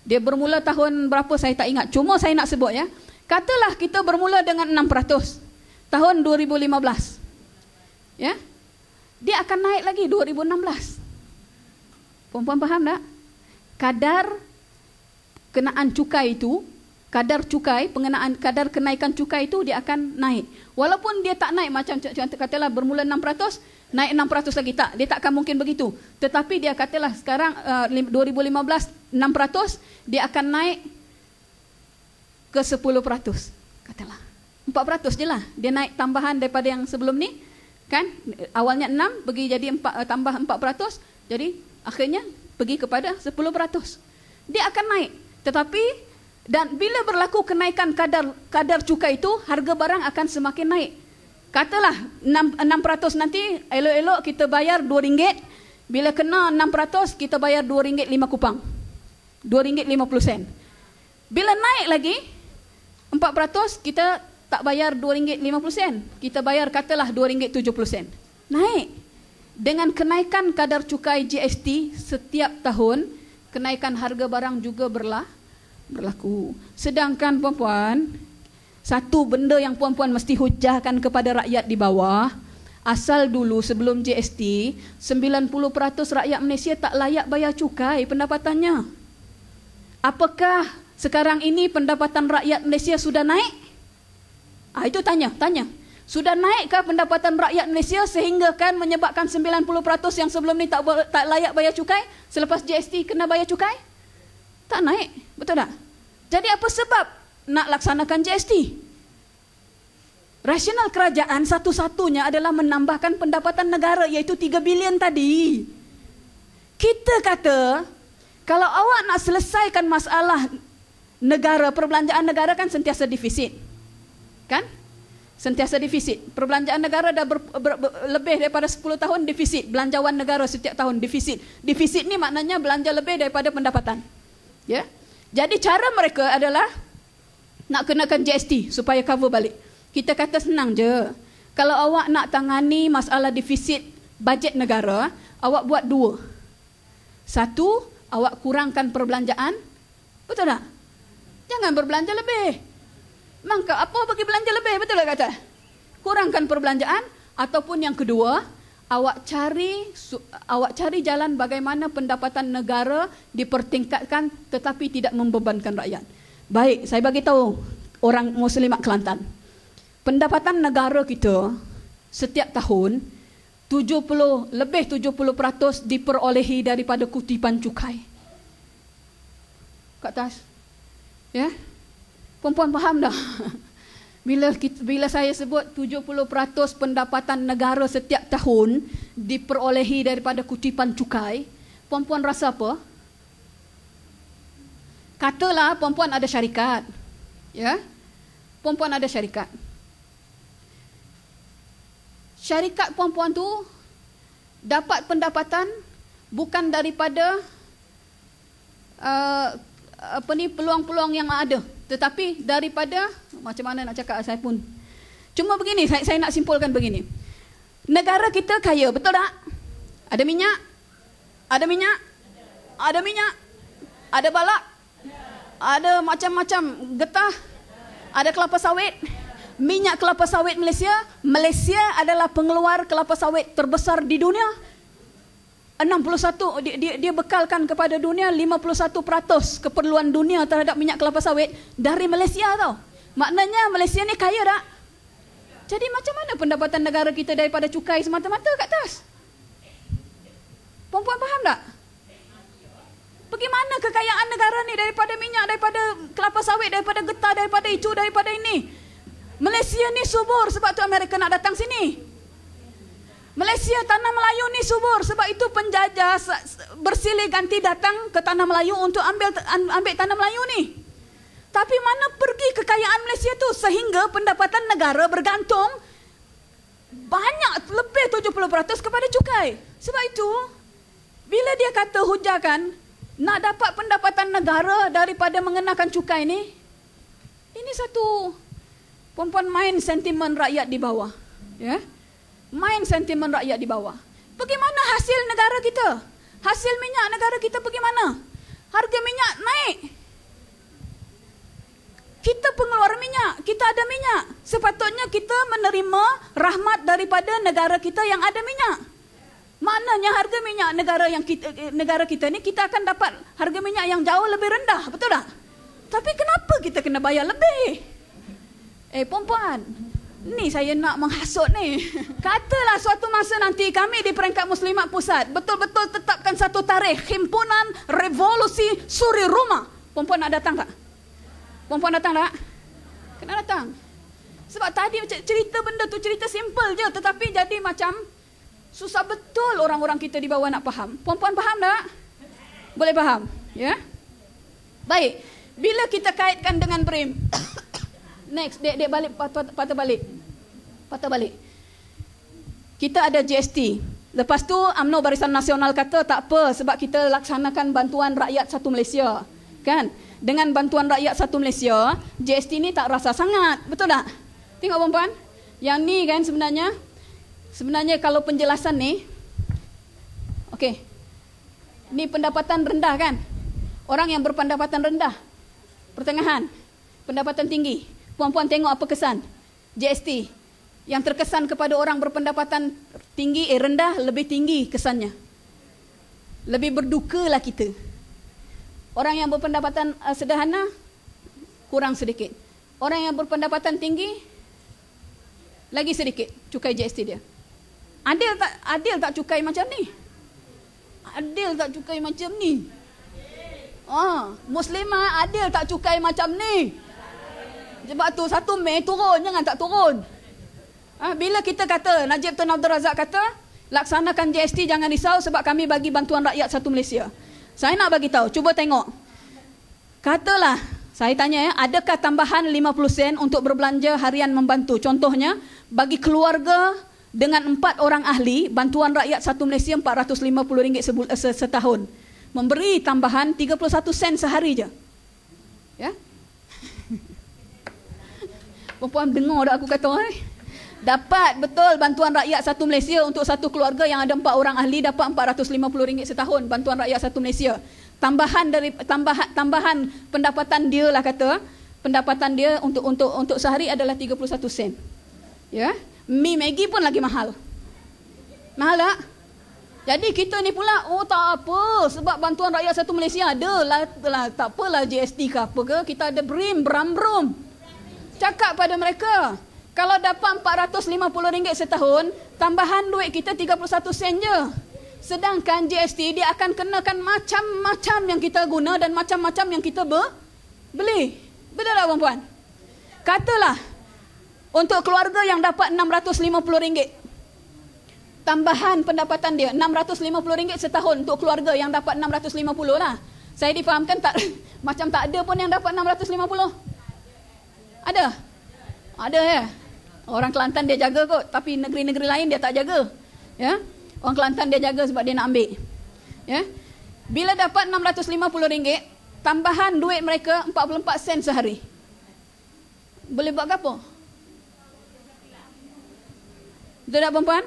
Dia bermula tahun berapa saya tak ingat. Cuma saya nak sebut, ya. Katalah kita bermula dengan 6% tahun 2015. Ya. Dia akan naik lagi 2016. Puan-puan faham tak? Kadar kenaan cukai itu, kadar kenaikan cukai itu dia akan naik. Walaupun dia tak naik macam katalah bermula 6%, naik 6% lagi, tak, dia tak akan mungkin begitu. Tetapi dia katalah sekarang 2015 6%, dia akan naik ke 10%. Katalah 4% je lah. Dia naik tambahan daripada yang sebelum ni, kan? Awalnya 6 pergi jadi 4, tambah 4%, jadi akhirnya pergi kepada 10%. Dia akan naik. Tetapi dan bila berlaku kenaikan kadar cukai itu, harga barang akan semakin naik. Katalah 6% nanti, elok-elok kita bayar RM2. Bila kena 6%, kita bayar RM2.5 kupang. RM2.50. Bila naik lagi 4%, kita tak bayar RM2.50. Kita bayar katalah RM2.70. Naik. Dengan kenaikan kadar cukai GST setiap tahun, kenaikan harga barang juga berlaku. Sedangkan puan-puan, satu benda yang puan-puan mesti hujahkan kepada rakyat di bawah, asal dulu sebelum GST, 90% rakyat Malaysia tak layak bayar cukai pendapatannya. Apakah sekarang ini pendapatan rakyat Malaysia sudah naik? Itu tanya. Sudah naikkah pendapatan rakyat Malaysia sehingga kan menyebabkan 90% yang sebelum ni tak layak bayar cukai, selepas GST kena bayar cukai? Tak naik, betul tak? Jadi apa sebab nak laksanakan GST? Rasional kerajaan satu-satunya adalah menambahkan pendapatan negara, iaitu 3 bilion tadi. Kita kata, kalau awak nak selesaikan masalah negara, perbelanjaan negara kan sentiasa defisit. Kan? Sentiasa defisit. Perbelanjaan negara dah lebih daripada 10 tahun defisit. Belanjawan negara setiap tahun defisit. Defisit ni maknanya belanja lebih daripada pendapatan. Ya. Jadi cara mereka adalah nak kenakan GST supaya cover balik. Kita kata senang je. Kalau awak nak tangani masalah defisit bajet negara, awak buat dua. Satu, awak kurangkan perbelanjaan. Betul tak? Jangan berbelanja lebih. Maka apa bagi belanja lebih, betul tak kata? Kurangkan perbelanjaan. Ataupun yang kedua, awak cari jalan bagaimana pendapatan negara dipertingkatkan tetapi tidak membebankan rakyat. Baik, saya bagi tahu orang Muslimat Kelantan. Pendapatan negara kita setiap tahun 70% diperolehi daripada kutipan cukai. Kat atas. Ya? Perempuan faham dah? Bila saya sebut 70% pendapatan negara setiap tahun diperolehi daripada kutipan cukai, perempuan rasa apa? Katalah perempuan ada syarikat. Ya? Perempuan ada syarikat. Syarikat perempuan tu dapat pendapatan bukan daripada peluang-peluang yang ada, tetapi daripada, macam mana nak cakap saya pun. Cuma begini, saya nak simpulkan begini. Negara kita kaya, betul tak? Ada minyak? Ada minyak? Ada minyak? Ada balak? Ada macam-macam getah? Ada kelapa sawit? minyak kelapa sawit Malaysia. Malaysia adalah pengeluar kelapa sawit terbesar di dunia. 61 dia bekalkan kepada dunia 51% keperluan dunia terhadap minyak kelapa sawit dari Malaysia tau. Maknanya Malaysia ni kaya tak? Jadi macam mana pendapatan negara kita daripada cukai semata-mata kat atas? Puan-puan faham tak? Bagaimana kekayaan negara ni daripada minyak, daripada kelapa sawit, daripada getah, daripada itu, daripada ini. Malaysia ni subur sebab tu Amerika nak datang sini. Malaysia tanah Melayu ni subur sebab itu penjajah bersilih ganti datang ke tanah Melayu untuk ambil tanah Melayu ni. Tapi mana pergi kekayaan Malaysia tu sehingga pendapatan negara bergantung banyak lebih 70% kepada cukai. Sebab itu bila dia kata hujakan nak dapat pendapatan negara daripada mengenakan cukai ni, ini satu perempuan main sentimen rakyat di bawah, ya. Main sentimen rakyat di bawah. Bagaimana hasil negara kita? Hasil minyak negara kita bagaimana? Harga minyak naik. Kita pengeluar minyak, kita ada minyak. Sepatutnya kita menerima rahmat daripada negara kita yang ada minyak. Maknanya harga minyak negara kita ni kita akan dapat harga minyak yang jauh lebih rendah, betul tak? Tapi kenapa kita kena bayar lebih? Perempuan, ni saya nak menghasut ni. Katalah suatu masa nanti kami di Peringkat Muslimat Pusat betul-betul tetapkan satu tarikh Himpunan Revolusi Suri Rumah. Perempuan nak datang tak? Perempuan datang tak? Kena datang. Sebab tadi cerita benda tu cerita simple je, tetapi jadi macam susah betul orang-orang kita di bawah nak faham. Perempuan faham tak? Boleh faham? Ya? Baik. Bila kita kaitkan dengan BRIM, next, dek balik, patah balik. Kita ada GST. Lepas tu UMNO Barisan Nasional kata tak apa sebab kita laksanakan bantuan rakyat satu Malaysia. Kan? Dengan bantuan rakyat satu Malaysia, GST ni tak rasa sangat. Betul tak? Tengok perempuan. Yang ni kan sebenarnya kalau penjelasan ni, okey. Ni pendapatan rendah kan? Orang yang berpendapatan rendah, pertengahan, pendapatan tinggi. Puan-puan tengok apa kesan GST yang terkesan kepada orang berpendapatan tinggi, rendah, lebih tinggi kesannya. Lebih berdukalah kita. Orang yang berpendapatan sederhana kurang sedikit. Orang yang berpendapatan tinggi lagi sedikit cukai GST dia. Adil tak cukai macam ni? Adil tak cukai macam ni? Muslimah adil tak cukai macam ni? Sebab tu 1 Mei turun, jangan tak turun. Bila kita kata, Najib Tun Abdul Razak kata, laksanakan GST jangan risau sebab kami bagi bantuan rakyat satu Malaysia. Saya nak bagi tahu, cuba tengok. Katalah, saya tanya adakah tambahan 50 sen untuk berbelanja harian membantu? Contohnya, bagi keluarga dengan 4 orang ahli, bantuan rakyat satu Malaysia RM450 setahun. Memberi tambahan 31 sen sehari je. Ya? Perempuan dengar tak aku kata dapat betul bantuan rakyat satu Malaysia untuk satu keluarga yang ada 4 orang ahli dapat RM450 setahun bantuan rakyat satu Malaysia. Tambahan pendapatan dia lah kata, pendapatan dia untuk sehari adalah 31 sen. Ya? Mi Maggi pun lagi mahal. Mahal tak? Jadi kita ni pula tak apa sebab bantuan rakyat satu Malaysia ada lah, tak apalah GST ke apa ke, kita ada BRIM, Bram. Cakap pada mereka, kalau dapat RM450 setahun, tambahan duit kita 31 sen je. Sedangkan GST dia akan kenakan macam-macam yang kita guna dan macam-macam yang kita beli. Betul tak perempuan? Katalah, untuk keluarga yang dapat RM650, tambahan pendapatan dia RM650 setahun untuk keluarga yang dapat RM650 lah. Saya difahamkan tak macam tak ada pun yang dapat RM650. Ada? Ada ya. Orang Kelantan dia jaga kot, tapi negeri-negeri lain dia tak jaga. Ya? Orang Kelantan dia jaga sebab dia nak ambil. Ya? Bila dapat RM650, tambahan duit mereka 44 sen sehari. Boleh buat apa? Betul tak perempuan?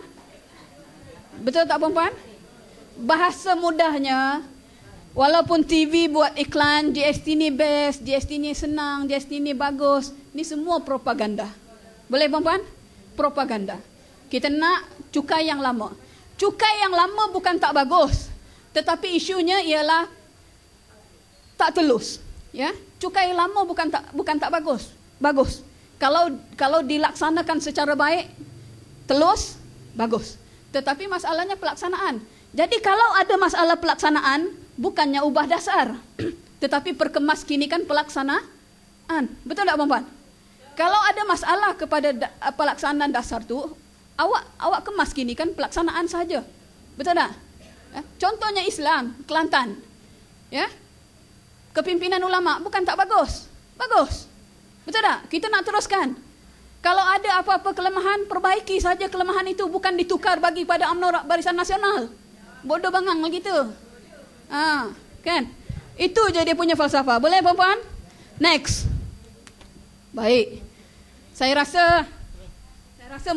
Betul tak perempuan? Bahasa mudahnya, walaupun TV buat iklan, GST ni best, GST ni senang, GST ni bagus, ni semua propaganda. Boleh perempuan? Propaganda. Kita nak cukai yang lama. Cukai yang lama bukan tak bagus, tetapi isunya ialah tak telus. Ya, cukai lama bukan tak bagus. Bagus. Kalau dilaksanakan secara baik, telus, bagus. Tetapi masalahnya pelaksanaan. Jadi kalau ada masalah pelaksanaan, bukannya ubah dasar, tetapi perkemaskinikan pelaksanaan. Betul tak perempuan? Kalau ada masalah kepada pelaksanaan dasar tu, awak kemaskinikan pelaksanaan saja. Betul tak? Ya? Contohnya Islam, Kelantan. Ya? Kepimpinan ulama bukan tak bagus. Bagus. Betul tak? Kita nak teruskan. Kalau ada apa-apa kelemahan, perbaiki saja kelemahan itu, bukan ditukar bagi pada UMNO Barisan Nasional. Bodoh bangang begitu. Kan? Itu je dia punya falsafah. Boleh perempuan? Next. Baik. Saya rasa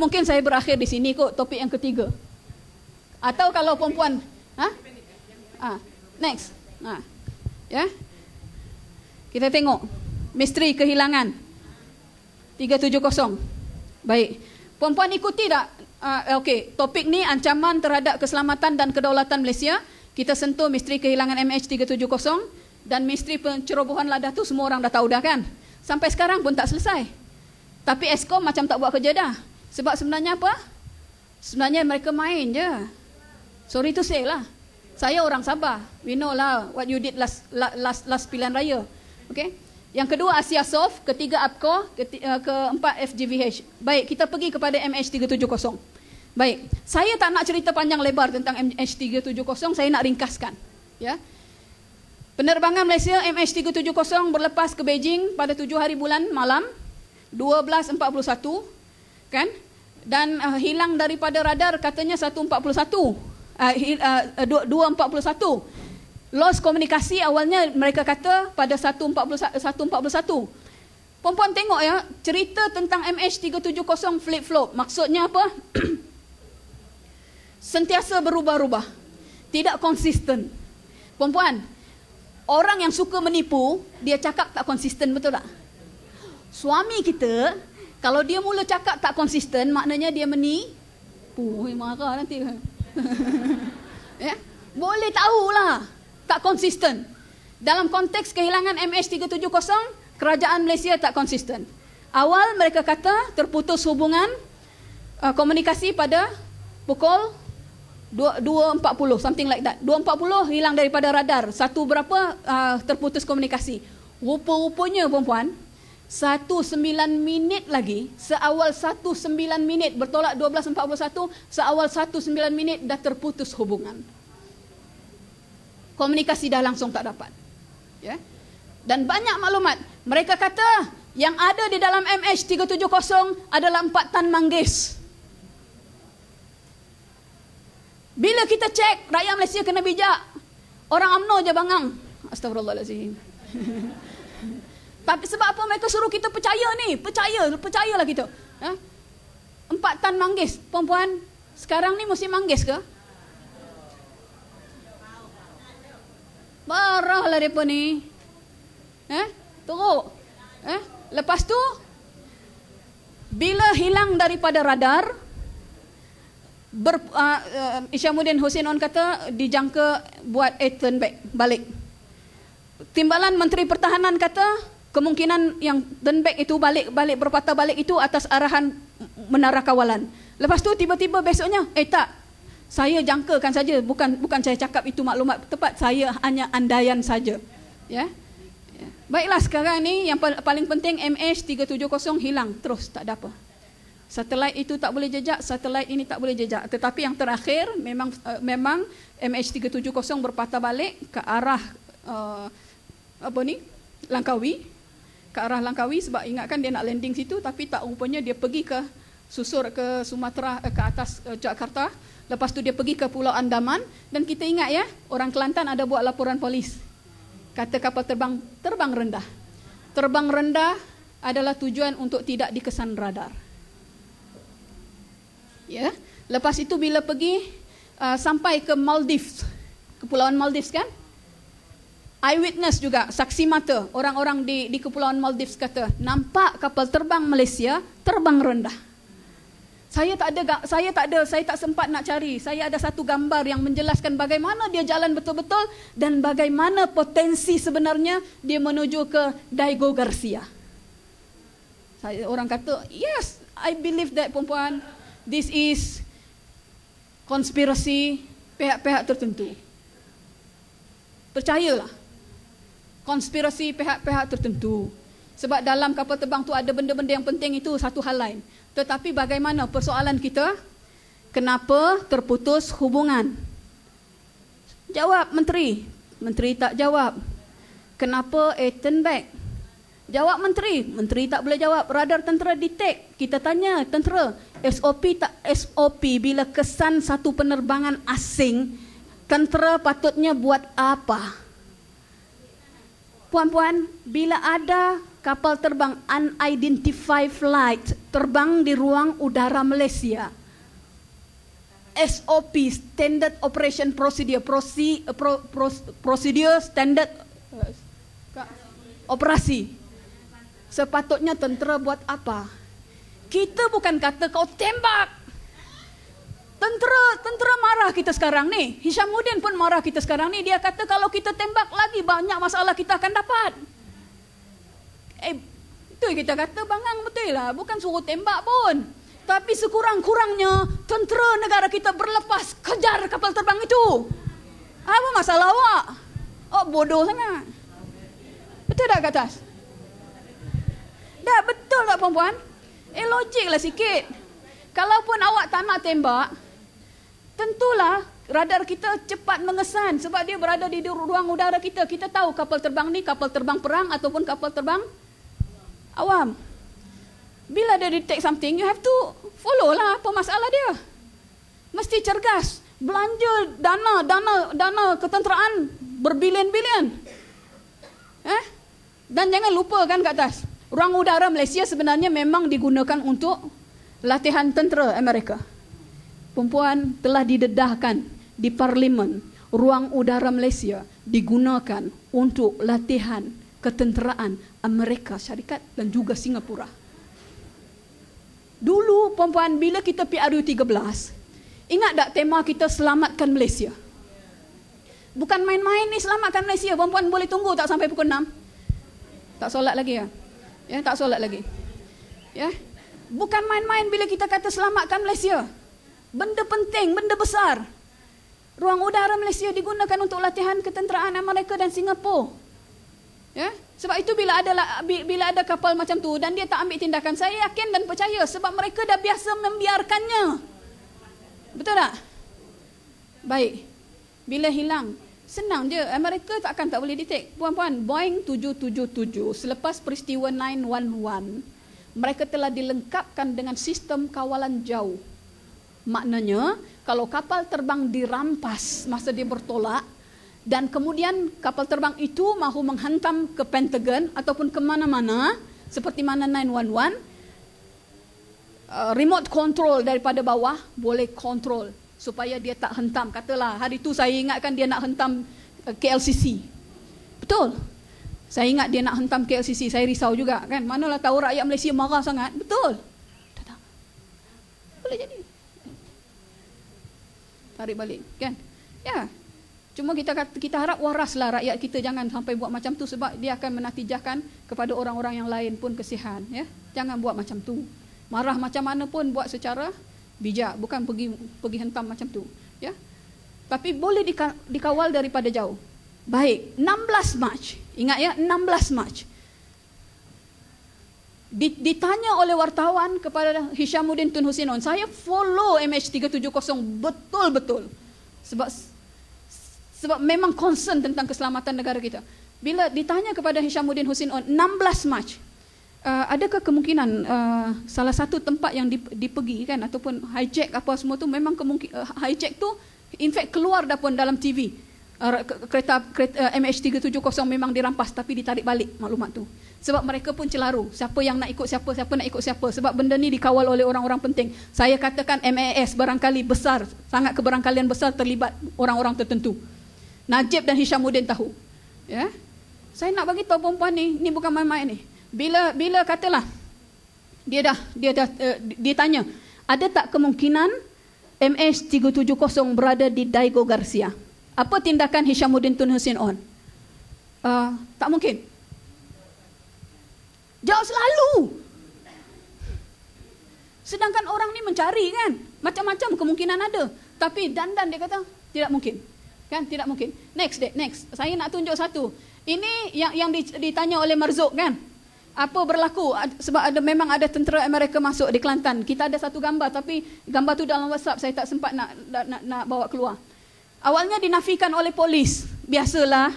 mungkin saya berakhir di sini kot, topik yang ketiga. Atau kalau perempuan, next. Ya. Kita tengok misteri kehilangan 370. Baik. Perempuan ikuti tak? Okey, topik ni ancaman terhadap keselamatan dan kedaulatan Malaysia. Kita sentuh misteri kehilangan MH370 dan misteri pencerobohan Lada tu semua orang dah tahu dah kan. Sampai sekarang pun tak selesai. Tapi Eskom macam tak buat kerja dah. Sebab sebenarnya apa? Sebenarnya mereka main je. Sorry to say lah. Saya orang Sabah. We know lah what you did last pilihan raya. Okay? Yang kedua Asia Soft, ketiga APCO, keempat FGVH. Baik, kita pergi kepada MH370. Baik, saya tak nak cerita panjang lebar tentang MH370, saya nak ringkaskan. Ya. Penerbangan Malaysia MH370 berlepas ke Beijing pada 7 hari bulan malam 12.41, kan? Dan hilang daripada radar katanya 241. Lost komunikasi awalnya mereka kata pada 141. Perempuan tengok ya, cerita tentang MH370 flip-flop. Maksudnya apa? Sentiasa berubah-ubah. Tidak konsisten. Perempuan, orang yang suka menipu, dia cakap tak konsisten, betul tak? Suami kita, kalau dia mula cakap tak konsisten, maknanya dia menipu. Marah nanti. Ya? Boleh tahulah. Tak konsisten. Dalam konteks kehilangan MH370, kerajaan Malaysia tak konsisten. Awal mereka kata terputus hubungan komunikasi pada pukul 2.40, something like that. 2.40 hilang daripada radar. Satu berapa terputus komunikasi. Rupa-rupanya perempuan, 19 minit lagi, seawal 19 minit bertolak 12.41, seawal 19 minit dah terputus hubungan. Komunikasi dah langsung tak dapat. Ya. Dan banyak maklumat. Mereka kata yang ada di dalam MH370 adalah 4 tan manggis. Bila kita cek, rakyat Malaysia kena bijak. Orang UMNO je bangang. Astagfirullahalazim. Tapi sebab apa mereka suruh kita percaya ni? Percayalah kita. 4 tan manggis. Perempuan, sekarang ni musim manggis ke? Marahlah mereka ni. Teruk. Lepas tu, bila hilang daripada radar, Isyamuddin Hussein On kata dijangka buat turn back, balik. Timbalan Menteri Pertahanan kata kemungkinan yang turn back itu balik berpatah balik itu atas arahan Menara Kawalan. Lepas tu tiba-tiba besoknya, tak. Saya jangkakan saja, bukan saya cakap itu maklumat tepat, saya hanya andaian saja. Ya. Baiklah, sekarang ni yang paling penting MH370 hilang terus, tak ada apa. Satelit itu tak boleh jejak, satelit ini tak boleh jejak. Tetapi yang terakhir memang MH370 berpatah balik ke arah Langkawi, ke arah Langkawi, sebab ingatkan dia nak landing situ, tapi tak, rupanya dia pergi ke susur ke Sumatera, ke atas Jakarta. Lepas tu dia pergi ke Pulau Andaman. Dan kita ingat ya, orang Kelantan ada buat laporan polis. Kata kapal terbang rendah. Terbang rendah adalah tujuan untuk tidak dikesan radar. Ya. Lepas itu bila pergi sampai ke Maldives, Kepulauan Maldives kan? eyewitness juga, saksi mata, orang-orang di Kepulauan Maldives kata, nampak kapal terbang Malaysia terbang rendah. Saya tak sempat nak cari. Saya ada satu gambar yang menjelaskan bagaimana dia jalan betul-betul dan bagaimana potensi sebenarnya dia menuju ke Diego Garcia. Orang kata, yes, I believe that, perempuan. This is konspirasi pihak-pihak tertentu. Percayalah. Konspirasi pihak-pihak tertentu. Sebab dalam kapal terbang tu ada benda-benda yang penting, itu satu hal lain. Tetapi bagaimana persoalan kita? Kenapa terputus hubungan? Jawab Menteri. Menteri tak jawab. Kenapa turn back? Jawab Menteri. Menteri tak boleh jawab. Radar tentera detect. Kita tanya tentera. SOP bila kesan satu penerbangan asing, tentera patutnya buat apa? Puan-puan, bila ada kapal terbang unidentified flight terbang di ruang udara Malaysia, SOP, Standard Operation Procedure, prosedur standard operasi, sepatutnya tentera buat apa? Kita bukan kata kau tembak. Tentera marah kita sekarang ni. Hishamuddin pun marah kita sekarang ni. Dia kata kalau kita tembak lagi banyak masalah kita akan dapat. Itu kita kata bangang betul lah. Bukan suruh tembak pun. Tapi sekurang-kurangnya tentera negara kita berlepas kejar kapal terbang itu. Apa masalah awak? Oh, bodoh sangat. Betul tak kat atas? Tak betul tak perempuan? Logiklah sikit. Kalaupun awak tak nak tembak, tentulah radar kita cepat mengesan sebab dia berada di ruang udara kita. Kita tahu kapal terbang ni kapal terbang perang ataupun kapal terbang awam. Bila dia detect something, you have to follow lah apa masalah dia. Mesti cergas. Belanja dana ketenteraan berbilion-bilion. Dan jangan lupa kan kat atas, ruang udara Malaysia sebenarnya memang digunakan untuk latihan tentera Amerika. Perempuan, telah didedahkan di Parlimen, ruang udara Malaysia digunakan untuk latihan ketenteraan Amerika Syarikat dan juga Singapura. Dulu perempuan, bila kita PRU13, ingat tak tema kita selamatkan Malaysia? Bukan main-main ni selamatkan Malaysia. Perempuan boleh tunggu tak sampai pukul 6? Tak solat lagi ya? Ya, tak solat lagi. Ya. Bukan main-main bila kita kata selamatkan Malaysia. Benda penting, benda besar. Ruang udara Malaysia digunakan untuk latihan ketenteraan Amerika dan Singapura. Ya? Sebab itu bila ada kapal macam tu dan dia tak ambil tindakan, saya yakin dan percaya sebab mereka dah biasa membiarkannya. Betul tak? Baik. Bila hilang, senang je. Amerika tak boleh detect. Puan-puan, Boeing 777 selepas peristiwa 911, mereka telah dilengkapkan dengan sistem kawalan jauh. Maknanya, kalau kapal terbang dirampas masa dia bertolak, dan kemudian kapal terbang itu mahu menghantam ke Pentagon ataupun ke mana-mana, seperti mana 911, remote control daripada bawah boleh kontrol supaya dia tak hentam. Katalah, hari itu saya ingatkan dia nak hentam KLCC. Betul? Saya ingat dia nak hentam KLCC, saya risau juga kan. Manalah tahu rakyat Malaysia marah sangat. Betul? Tak. Boleh jadi. Tarik balik, kan? Ya. Cuma kita harap waraslah rakyat kita, jangan sampai buat macam tu sebab dia akan menatijahkan kepada orang-orang yang lain pun kesihan, ya. Jangan buat macam tu. Marah macam mana pun buat secara bijak, bukan pergi hentam macam tu, ya. Tapi boleh dikawal daripada jauh. Baik, 16 Mac. Ingat ya, 16 Mac. Ditanya oleh wartawan kepada Hishamuddin Tun Hussein On, saya follow MH370 betul-betul. Sebab memang concern tentang keselamatan negara kita. Bila ditanya kepada Hishamuddin Hussein On, 16 Mac, adakah kemungkinan salah satu tempat yang dipergi kan ataupun hijack apa semua tu memang hijack tu in fact keluar pun dalam TV. Kereta MH370 memang dirampas tapi ditarik balik maklumat tu. Sebab mereka pun celaru. Siapa yang nak ikut siapa nak ikut siapa. Sebab benda ni dikawal oleh orang-orang penting. Saya katakan MAS barangkali besar, sangat keberangkalian besar terlibat orang-orang tertentu. Najib dan Hishamuddin tahu. Ya. Saya nak bagi tahu perempuan ni bukan main-main ni. Bila katalah dia tanya, ada tak kemungkinan MH370 berada di Diego Garcia? Apa tindakan Hishamuddin Tun Hussein On? Tak mungkin. Jawab selalu. Sedangkan orang ni mencari kan, macam-macam kemungkinan ada. Tapi dandan dia kata tidak mungkin. Kan, tidak mungkin. Next. Saya nak tunjuk satu. Ini yang ditanya oleh Marzuq kan. Apa berlaku? Sebab memang ada tentera Amerika masuk di Kelantan. Kita ada satu gambar, tapi gambar tu dalam WhatsApp saya tak sempat nak bawa keluar. Awalnya dinafikan oleh polis. Biasalah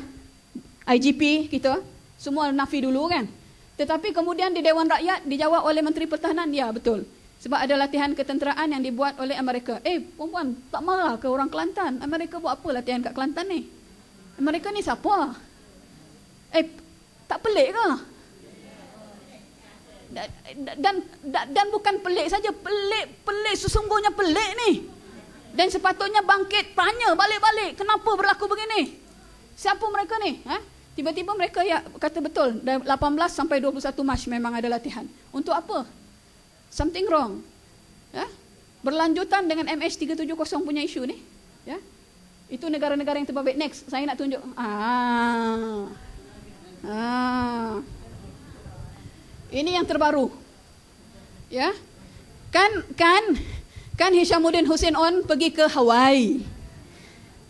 IGP kita semua nafi dulu kan. Tetapi kemudian di Dewan Rakyat dijawab oleh Menteri Pertahanan, ya betul. Sebab ada latihan ketenteraan yang dibuat oleh Amerika. Perempuan, tak marah ke orang Kelantan? Amerika buat apa latihan kat Kelantan ni? Amerika ni siapa? Tak pelik ke? Dan bukan pelik saja, pelik sesungguhnya pelik ni. Dan sepatutnya bangkit tanya balik-balik, kenapa berlaku begini? Siapa mereka ni? Tiba-tiba mereka kata betul, 18 sampai 21 Mac memang ada latihan. Untuk apa? Something wrong. Berlanjutan dengan MH370 punya isu ni. Itu negara-negara yang terbabit. Next, saya nak tunjuk. Ini yang terbaru. Ya. Kan Hishamuddin Hussein On pergi ke Hawaii.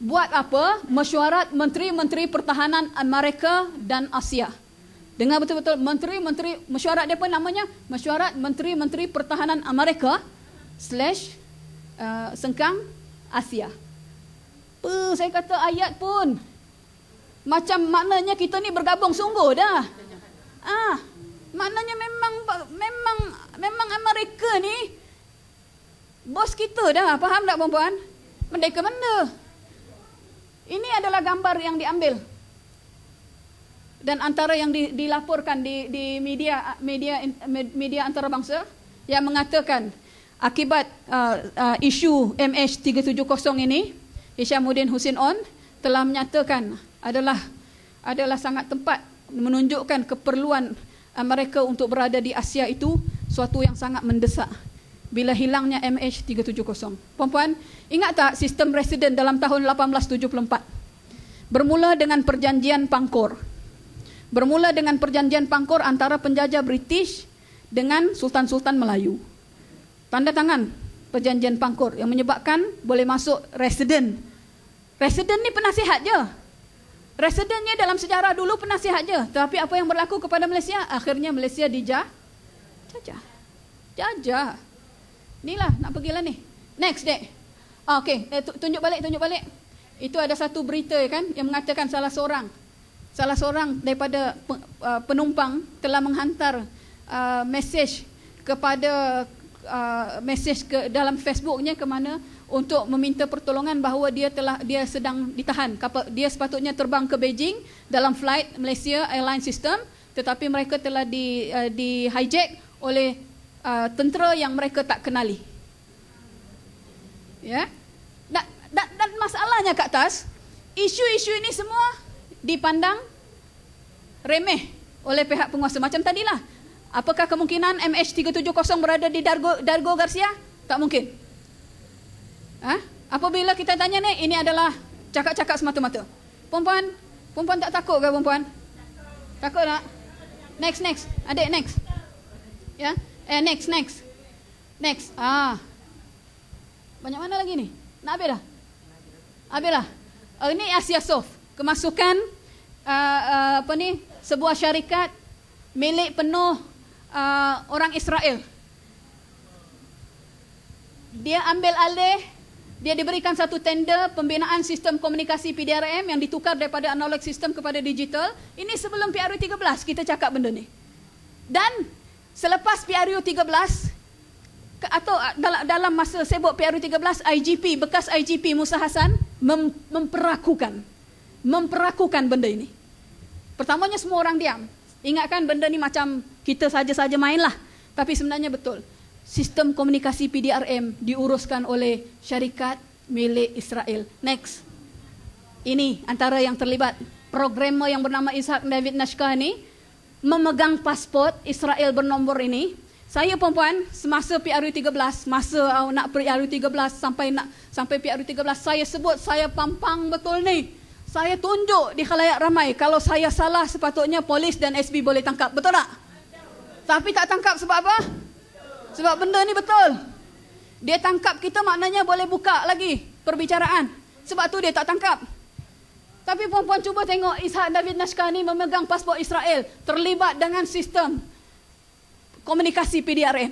Buat apa? Mesyuarat Menteri-Menteri Pertahanan Amerika dan Asia. Dengar betul-betul, menteri-menteri, mesyuarat dia pun namanya Mesyuarat Menteri-Menteri Pertahanan Amerika / Sengkang Asia. Saya kata ayat pun macam maknanya kita ni bergabung sungguh dah. Maknanya memang Amerika ni bos kita dah. Faham tak perempuan? Merdeka mana? Ini adalah gambar yang diambil dan antara yang dilaporkan di media antarabangsa yang mengatakan akibat isu MH370 ini, Hishamuddin Hussein On telah menyatakan adalah sangat tepat menunjukkan keperluan Amerika untuk berada di Asia itu suatu yang sangat mendesak bila hilangnya MH370. Puan-puan, ingat tak sistem residen dalam tahun 1874? Bermula dengan perjanjian Pangkor. Bermula dengan perjanjian Pangkor antara penjajah British dengan Sultan-Sultan Melayu. Tanda tangan perjanjian Pangkor yang menyebabkan boleh masuk residen. Residen ni penasihat je. Residennya dalam sejarah dulu penasihat je. Tapi apa yang berlaku kepada Malaysia? Akhirnya Malaysia jajah. Inilah nak pergilah ni. Next dek. Okey, tunjuk balik. Itu ada satu berita kan yang mengatakan salah seorang daripada penumpang telah menghantar mesej kepada mesej ke dalam Facebooknya ke mana untuk meminta pertolongan bahawa dia sedang ditahan. Dia sepatutnya terbang ke Beijing dalam flight Malaysia Airline System, tetapi mereka telah di hijack oleh tentera yang mereka tak kenali. Ya. Dan masalahnya kat atas, isu-isu ini semua dipandang remeh oleh pihak penguasa. Macam tadilah. Apakah kemungkinan MH370 berada di Diego Garcia? Tak mungkin. Apabila kita tanya ni, ini adalah cakap-cakap semata-mata. Perempuan tak takut ke perempuan? Takut tak? Next. Adik next. Ya. Next. Banyak mana lagi ni? Nak habis dah? Habis lah. Ini Asia Soft. Kemasukan sebuah syarikat milik penuh orang Israel. Dia ambil alih, dia diberikan satu tender pembinaan sistem komunikasi PDRM yang ditukar daripada analog sistem kepada digital. Ini sebelum PRU 13 kita cakap benda ni. Dan selepas PRU 13 atau dalam masa sibuk PRU 13, IGP, bekas IGP Musa Hassan memperakukan benda ini. Pertamanya semua orang diam. Ingatkan benda ni macam kita saja-saja mainlah. Tapi sebenarnya betul. Sistem komunikasi PDRM diuruskan oleh syarikat milik Israel. Next. Ini antara yang terlibat programmer yang bernama Ishak David Nashka ni memegang pasport Israel bernombor ini. Saya perempuan semasa PRU13, masa nak PRU13 sampai PRU13, saya sebut saya pampang betul ni. Saya tunjuk di khalayak ramai kalau saya salah sepatutnya polis dan SB boleh tangkap. Betul tak? Tapi tak tangkap sebab apa? Sebab benda ni betul. Dia tangkap kita maknanya boleh buka lagi perbicaraan. Sebab tu dia tak tangkap. Tapi perempuan cuba tengok Ishak David Nashka ni memegang pasport Israel, terlibat dengan sistem komunikasi PDRM.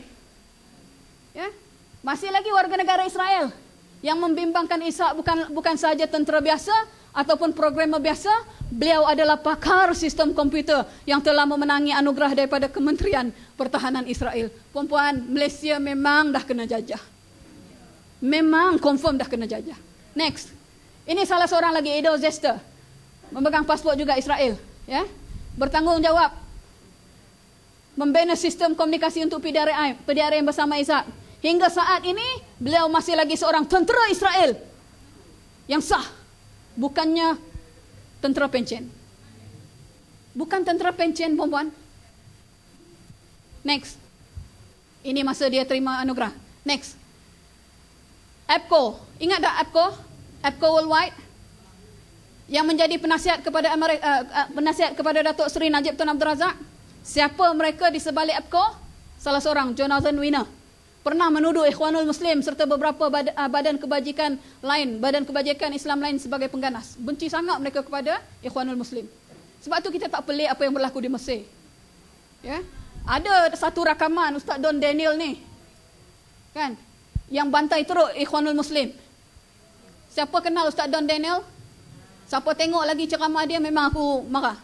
Ya? Masih lagi warga negara Israel. Yang membimbangkan Ishak bukan sahaja tentera biasa ataupun programmer biasa, beliau adalah pakar sistem komputer yang telah memenangi anugerah daripada Kementerian Pertahanan Israel. Perempuan, Malaysia memang dah kena jajah. Memang confirm dah kena jajah. Next. Ini salah seorang lagi, Edo Zester, memegang pasport juga Israel, ya, bertanggungjawab membina sistem komunikasi untuk PDRM bersama Ishak. Hingga saat ini beliau masih lagi seorang tentera Israel yang sah, bukannya tentera pencen. Bukan tentera pencen, perempuan. Next. Ini masa dia terima anugerah. Next. APCO, ingat tak APCO? APCO Worldwide yang menjadi penasihat kepada penasihat kepada Datuk Seri Najib Tun Abdul Razak. Siapa mereka di sebalik APCO? Salah seorang, Jonathan Wiener, pernah menuduh Ikhwanul Muslim serta beberapa badan kebajikan lain, badan kebajikan Islam lain sebagai pengganas. Benci sangat mereka kepada Ikhwanul Muslim. Sebab tu kita tak pelik apa yang berlaku di Mesir. Ya? Ada satu rakaman Ustaz Don Daniel ni, kan, yang bantai teruk Ikhwanul Muslim. Siapa kenal Ustaz Don Daniel? Siapa tengok lagi ceramah dia, memang aku marah.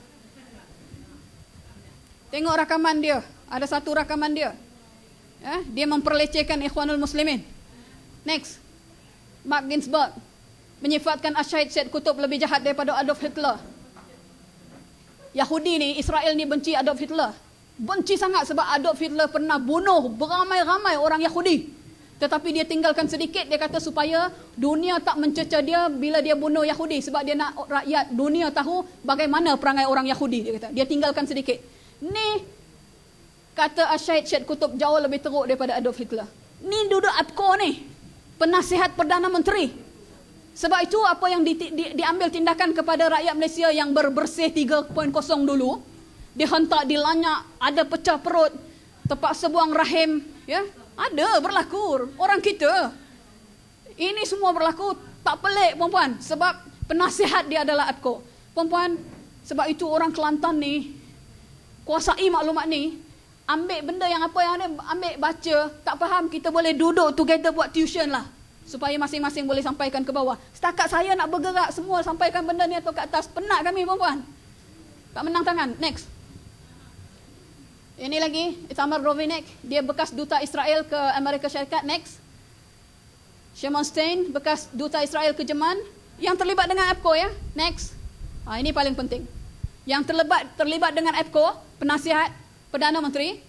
Tengok rakaman dia. Ada satu rakaman dia. Dia memperlecehkan Ikhwanul Muslimin. Next. Mark Ginsburg menyifatkan Asy'ad Syed Qutb lebih jahat daripada Adolf Hitler. Yahudi ni, Israel ni benci Adolf Hitler. Benci sangat sebab Adolf Hitler pernah bunuh beramai-ramai orang Yahudi. Tetapi dia tinggalkan sedikit, dia kata supaya dunia tak mencerca dia bila dia bunuh Yahudi. Sebab dia nak rakyat dunia tahu bagaimana perangai orang Yahudi, dia kata. Dia tinggalkan sedikit. Ni kata Asy'ad Syed Qutb jauh lebih teruk daripada Adolf Hitler. Ni duduk APCO ni, penasihat Perdana Menteri. Sebab itu apa yang diambil tindakan kepada rakyat Malaysia yang berbersih 3.0 dulu, dihentak, dilanyak, ada pecah perut, terpaksa buang rahim, ya. Ada berlaku orang kita. Ini semua berlaku, tak pelik, perempuan, sebab penasihat dia adalah APCO. Perempuan, sebab itu orang Kelantan ni kuasai maklumat ni, ambil benda yang apa yang ada, ambil baca, tak faham, kita boleh duduk together buat tuition lah, supaya masing-masing boleh sampaikan ke bawah. Setakat saya nak bergerak semua sampaikan benda ni atau ke atas, penat kami, perempuan. Tak menang tangan. Next. Ini lagi, Itamar Rovinek, dia bekas duta Israel ke Amerika Syarikat. Next. Shimon Stein, bekas duta Israel ke Jerman, yang terlibat dengan APCO, ya. Next. Ini paling penting. Yang terlibat dengan APCO, penasihat Perdana Menteri,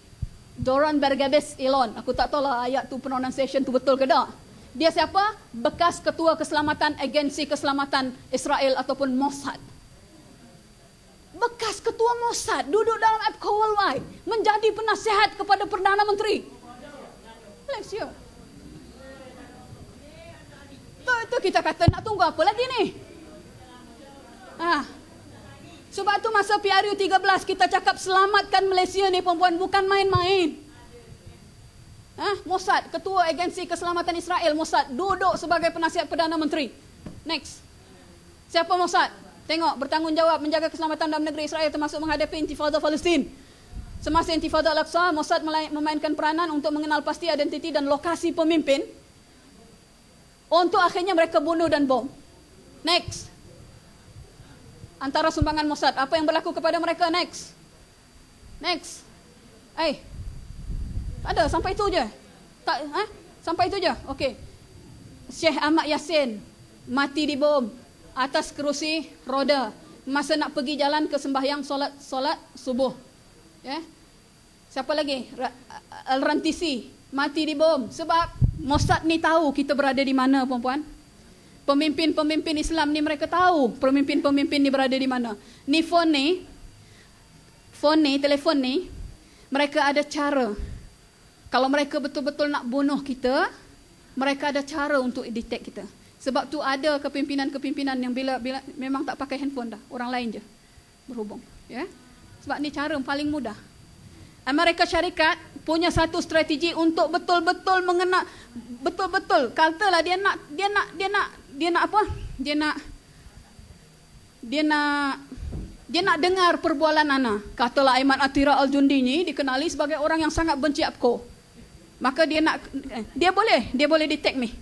Doron Bergabes Elon. Aku tak tahu lah ayat tu pronunciation tu betul ke tak. Dia siapa? Bekas Ketua Keselamatan Agensi Keselamatan Israel ataupun Mossad. Bekas Ketua Mossad duduk dalam APCO Worldwide, menjadi penasihat kepada Perdana Menteri. Malaysia. Itu kita kata nak tunggu apa lagi ni? Sebab tu masa PRU 13 kita cakap selamatkan Malaysia ni, perempuan, bukan main-main. Mossad, Ketua Agensi Keselamatan Israel, Mossad, duduk sebagai penasihat Perdana Menteri. Next. Siapa Mossad? Tengok, bertanggungjawab menjaga keselamatan dalam negeri Israel termasuk menghadapi intifada Palestin. Semasa intifada Al-Aqsa, Mossad memainkan peranan untuk mengenal pasti identiti dan lokasi pemimpin untuk akhirnya mereka bunuh dan bom. Next. Antara sumbangan Mossad, apa yang berlaku kepada mereka? Next. Next. Tak ada, sampai itu je. Sampai itu je. Okey. Syekh Ahmad Yassin mati di bom atas kerusi roda masa nak pergi jalan ke sembahyang solat subuh. Ya. Siapa lagi? Al-Rantisi mati di bom sebab Mossad ni tahu kita berada di mana, perempuan. Pemimpin-pemimpin Islam ni mereka tahu pemimpin-pemimpin ni berada di mana. Ni telefon ni, mereka ada cara. Kalau mereka betul-betul nak bunuh kita, mereka ada cara untuk detect kita. Sebab tu ada kepimpinan-kepimpinan yang bila memang tak pakai handphone dah, orang lain je berhubung, ya. Sebab ni cara paling mudah. Amerika Syarikat punya satu strategi untuk betul-betul mengena, betul-betul katalah dia nak apa? Dia nak dengar perbualan Ana. Katalah Aiman Atira Al-Jundi ni dikenali sebagai orang yang sangat benci APCO. Maka dia boleh detect ni.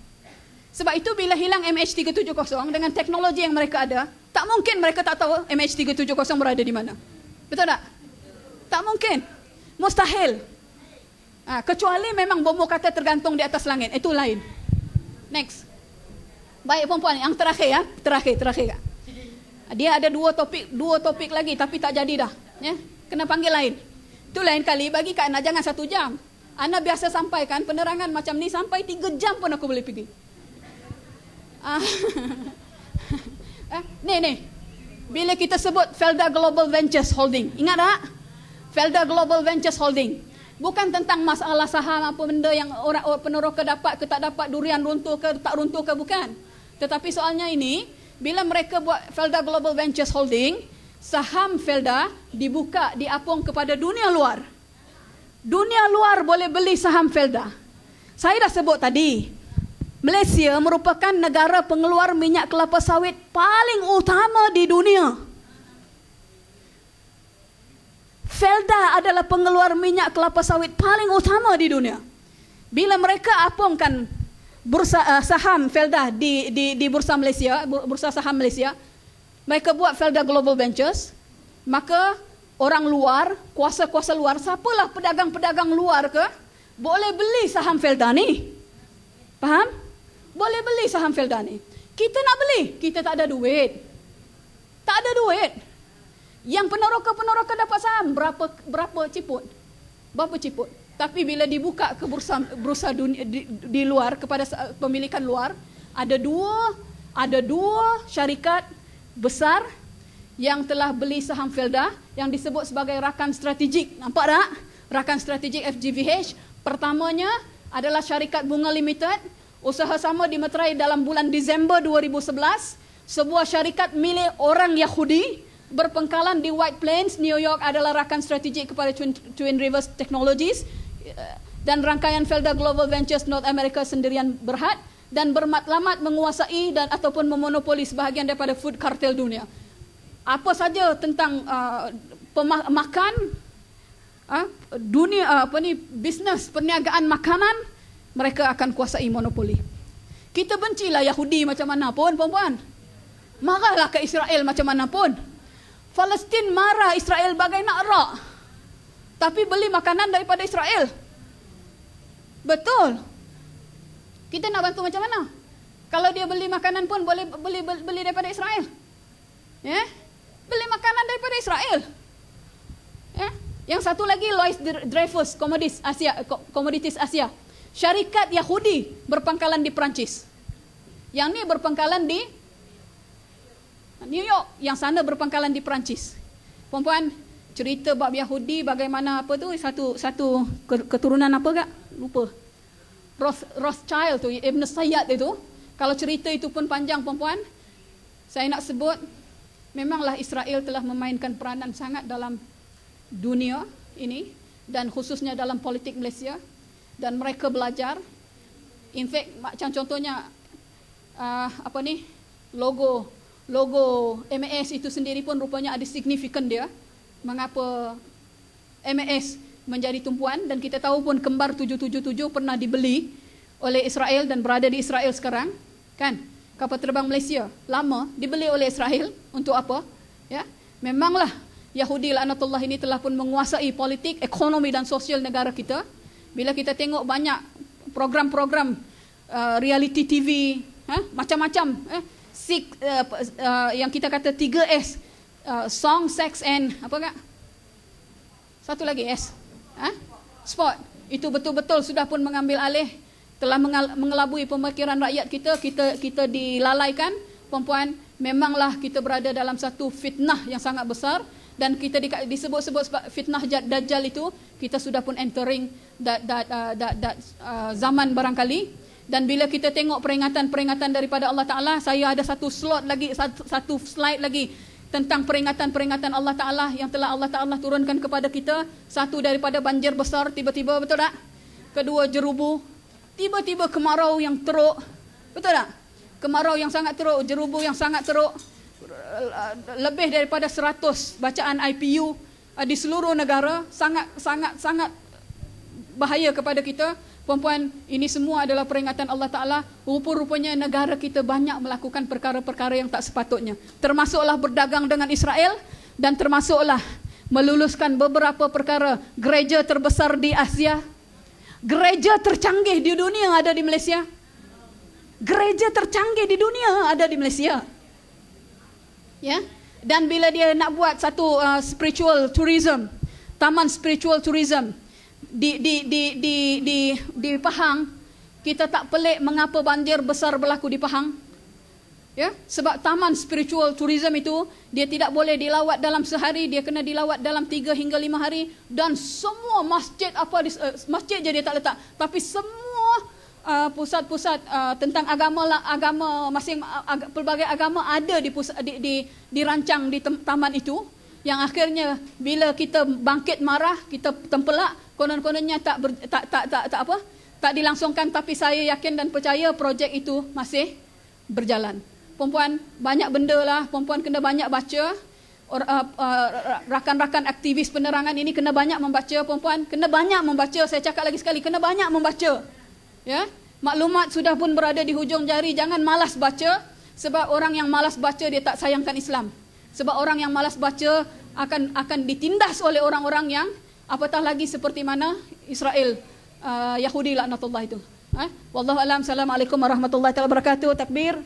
Sebab itu bila hilang MH370 dengan teknologi yang mereka ada, tak mungkin mereka tak tahu MH370 berada di mana. Betul tak? Tak mungkin. Mustahil. Kecuali memang bom kata tergantung di atas langit. Itu lain. Next. Baik perempuan, yang terakhir ya. Terakhir. Dia ada dua topik lagi tapi tak jadi dah. Ya? Kena panggil lain. Itu lain kali bagi Kak Ana jangan 1 jam. Ana biasa sampaikan penerangan macam ni sampai 3 jam pun aku boleh pergi. Nih. Bila kita sebut Felda Global Ventures Holding, ingat tak? Felda Global Ventures Holding. Bukan tentang masalah saham apa benda yang orang peneroka dapat ke tak dapat, durian runtuh ke tak runtuh ke, bukan. Tetapi soalnya ini, bila mereka buat Felda Global Ventures Holding, saham Felda dibuka, diapung kepada dunia luar. Dunia luar boleh beli saham Felda. Saya dah sebut tadi, Malaysia merupakan negara pengeluar minyak kelapa sawit paling utama di dunia. Felda adalah pengeluar minyak kelapa sawit paling utama di dunia. Bila mereka apungkan bursa saham Felda di bursa Malaysia, bursa saham Malaysia, mereka buat Felda Global Ventures, maka orang luar, kuasa-kuasa luar, siapalah pedagang-pedagang luar ke, boleh beli saham Felda ni. Faham? Boleh beli saham Felda ni. Kita nak beli, kita tak ada duit. Tak ada duit. Yang peneroka dapat saham berapa ciput? Berapa ciput? Tapi bila dibuka ke bursa dunia, di luar kepada pemilikan luar, ada dua syarikat besar yang telah beli saham Felda yang disebut sebagai rakan strategik. Nampak tak? Rakan strategik FGVH. Pertamanya adalah Syarikat Bunga Limited. Usaha sama dimeterai dalam bulan Disember 2011. Sebuah syarikat milik orang Yahudi berpengkalan di White Plains, New York adalah rakan strategik kepada Twin Rivers Technologies, dan rangkaian Felda Global Ventures North America sendirian berhad dan bermatlamat menguasai dan ataupun memonopoli sebahagian daripada food kartel dunia. Apa saja tentang dunia bisnes perniagaan makanan, mereka akan kuasai monopoli. Kita bencilah Yahudi macam mana pun, perempuan. Marahlah ke Israel macam mana pun. Palestin marah Israel bagai nak rak. Tapi beli makanan daripada Israel. Betul. Kita nak bantu macam mana? Kalau dia beli makanan pun boleh beli daripada Israel. Ya? Beli makanan daripada Israel. Ya? Yang satu lagi Lois Dreyfus Commodities Asia. Syarikat Yahudi berpangkalan di Perancis. Yang ni berpangkalan di New York, yang sana berpangkalan di Perancis. Perempuan, cerita bab Yahudi bagaimana apa tu, satu keturunan apa kak? Lupa. Rothschild tu, Ibn Sayyad itu. Kalau cerita itu pun panjang perempuan. Saya nak sebut, memanglah Israel telah memainkan peranan sangat dalam dunia ini dan khususnya dalam politik Malaysia. Dan mereka belajar. In fact, macam contohnya logo MAS itu sendiri pun rupanya ada signifikan dia. Mengapa MAS menjadi tumpuan, dan kita tahu pun kembar 777 pernah dibeli oleh Israel dan berada di Israel sekarang, kan? Kapal terbang Malaysia lama dibeli oleh Israel untuk apa? Ya, memanglah Yahudi laknatullah ini telah pun menguasai politik, ekonomi dan sosial negara kita. Bila kita tengok banyak program-program reality TV, macam-macam, yang kita kata 3S, song, sex and apa kak? Satu lagi S, sport. Itu betul-betul sudah pun mengambil alih telah mengelabui pemikiran rakyat kita dilalaikan. Perempuan, memanglah kita berada dalam satu fitnah yang sangat besar, dan kita disebut-sebut fitnah Dajjal itu, kita sudah pun entering zaman barangkali. Dan bila kita tengok peringatan-peringatan daripada Allah Ta'ala, saya ada satu slot lagi, satu slide lagi tentang peringatan-peringatan Allah Ta'ala yang telah Allah Ta'ala turunkan kepada kita. Satu daripada banjir besar tiba-tiba, betul tak? Kedua, jerubu, tiba-tiba kemarau yang teruk, betul tak? Kemarau yang sangat teruk, jerubu yang sangat teruk. Lebih daripada 100 bacaan IPU di seluruh negara, sangat bahaya kepada kita. Perempuan, ini semua adalah peringatan Allah Ta'ala. Rupa-rupanya negara kita banyak melakukan perkara-perkara yang tak sepatutnya. Termasuklah berdagang dengan Israel, dan termasuklah meluluskan beberapa perkara. Gereja terbesar di Asia, gereja tercanggih di dunia ada di Malaysia. Gereja tercanggih di dunia ada di Malaysia. Ya. Dan bila dia nak buat satu spiritual tourism, taman spiritual tourism di Pahang, kita tak pelik mengapa banjir besar berlaku di Pahang. Ya, sebab taman spiritual tourism itu dia tidak boleh dilawat dalam sehari, dia kena dilawat dalam 3 hingga 5 hari, dan semua masjid masjid je dia tak letak, tapi semua pusat-pusat tentang agama pelbagai agama ada dirancang di taman itu, yang akhirnya bila kita bangkit marah, kita tempelak, konon-kononnya tak dilangsungkan, tapi saya yakin dan percaya projek itu masih berjalan. Perempuan, banyak benda lah, perempuan kena banyak baca. Rakan-rakan aktivis penerangan ini kena banyak membaca, perempuan kena banyak membaca. Saya cakap lagi sekali, kena banyak membaca. Ya, maklumat sudah pun berada di hujung jari. Jangan malas baca, sebab orang yang malas baca dia tak sayangkan Islam. Sebab orang yang malas baca akan ditindas oleh orang-orang yang apatah lagi seperti mana Israel Yahudi laknatullah itu. Wallahu alam. Assalamualaikum warahmatullahi wabarakatuh. Takbir.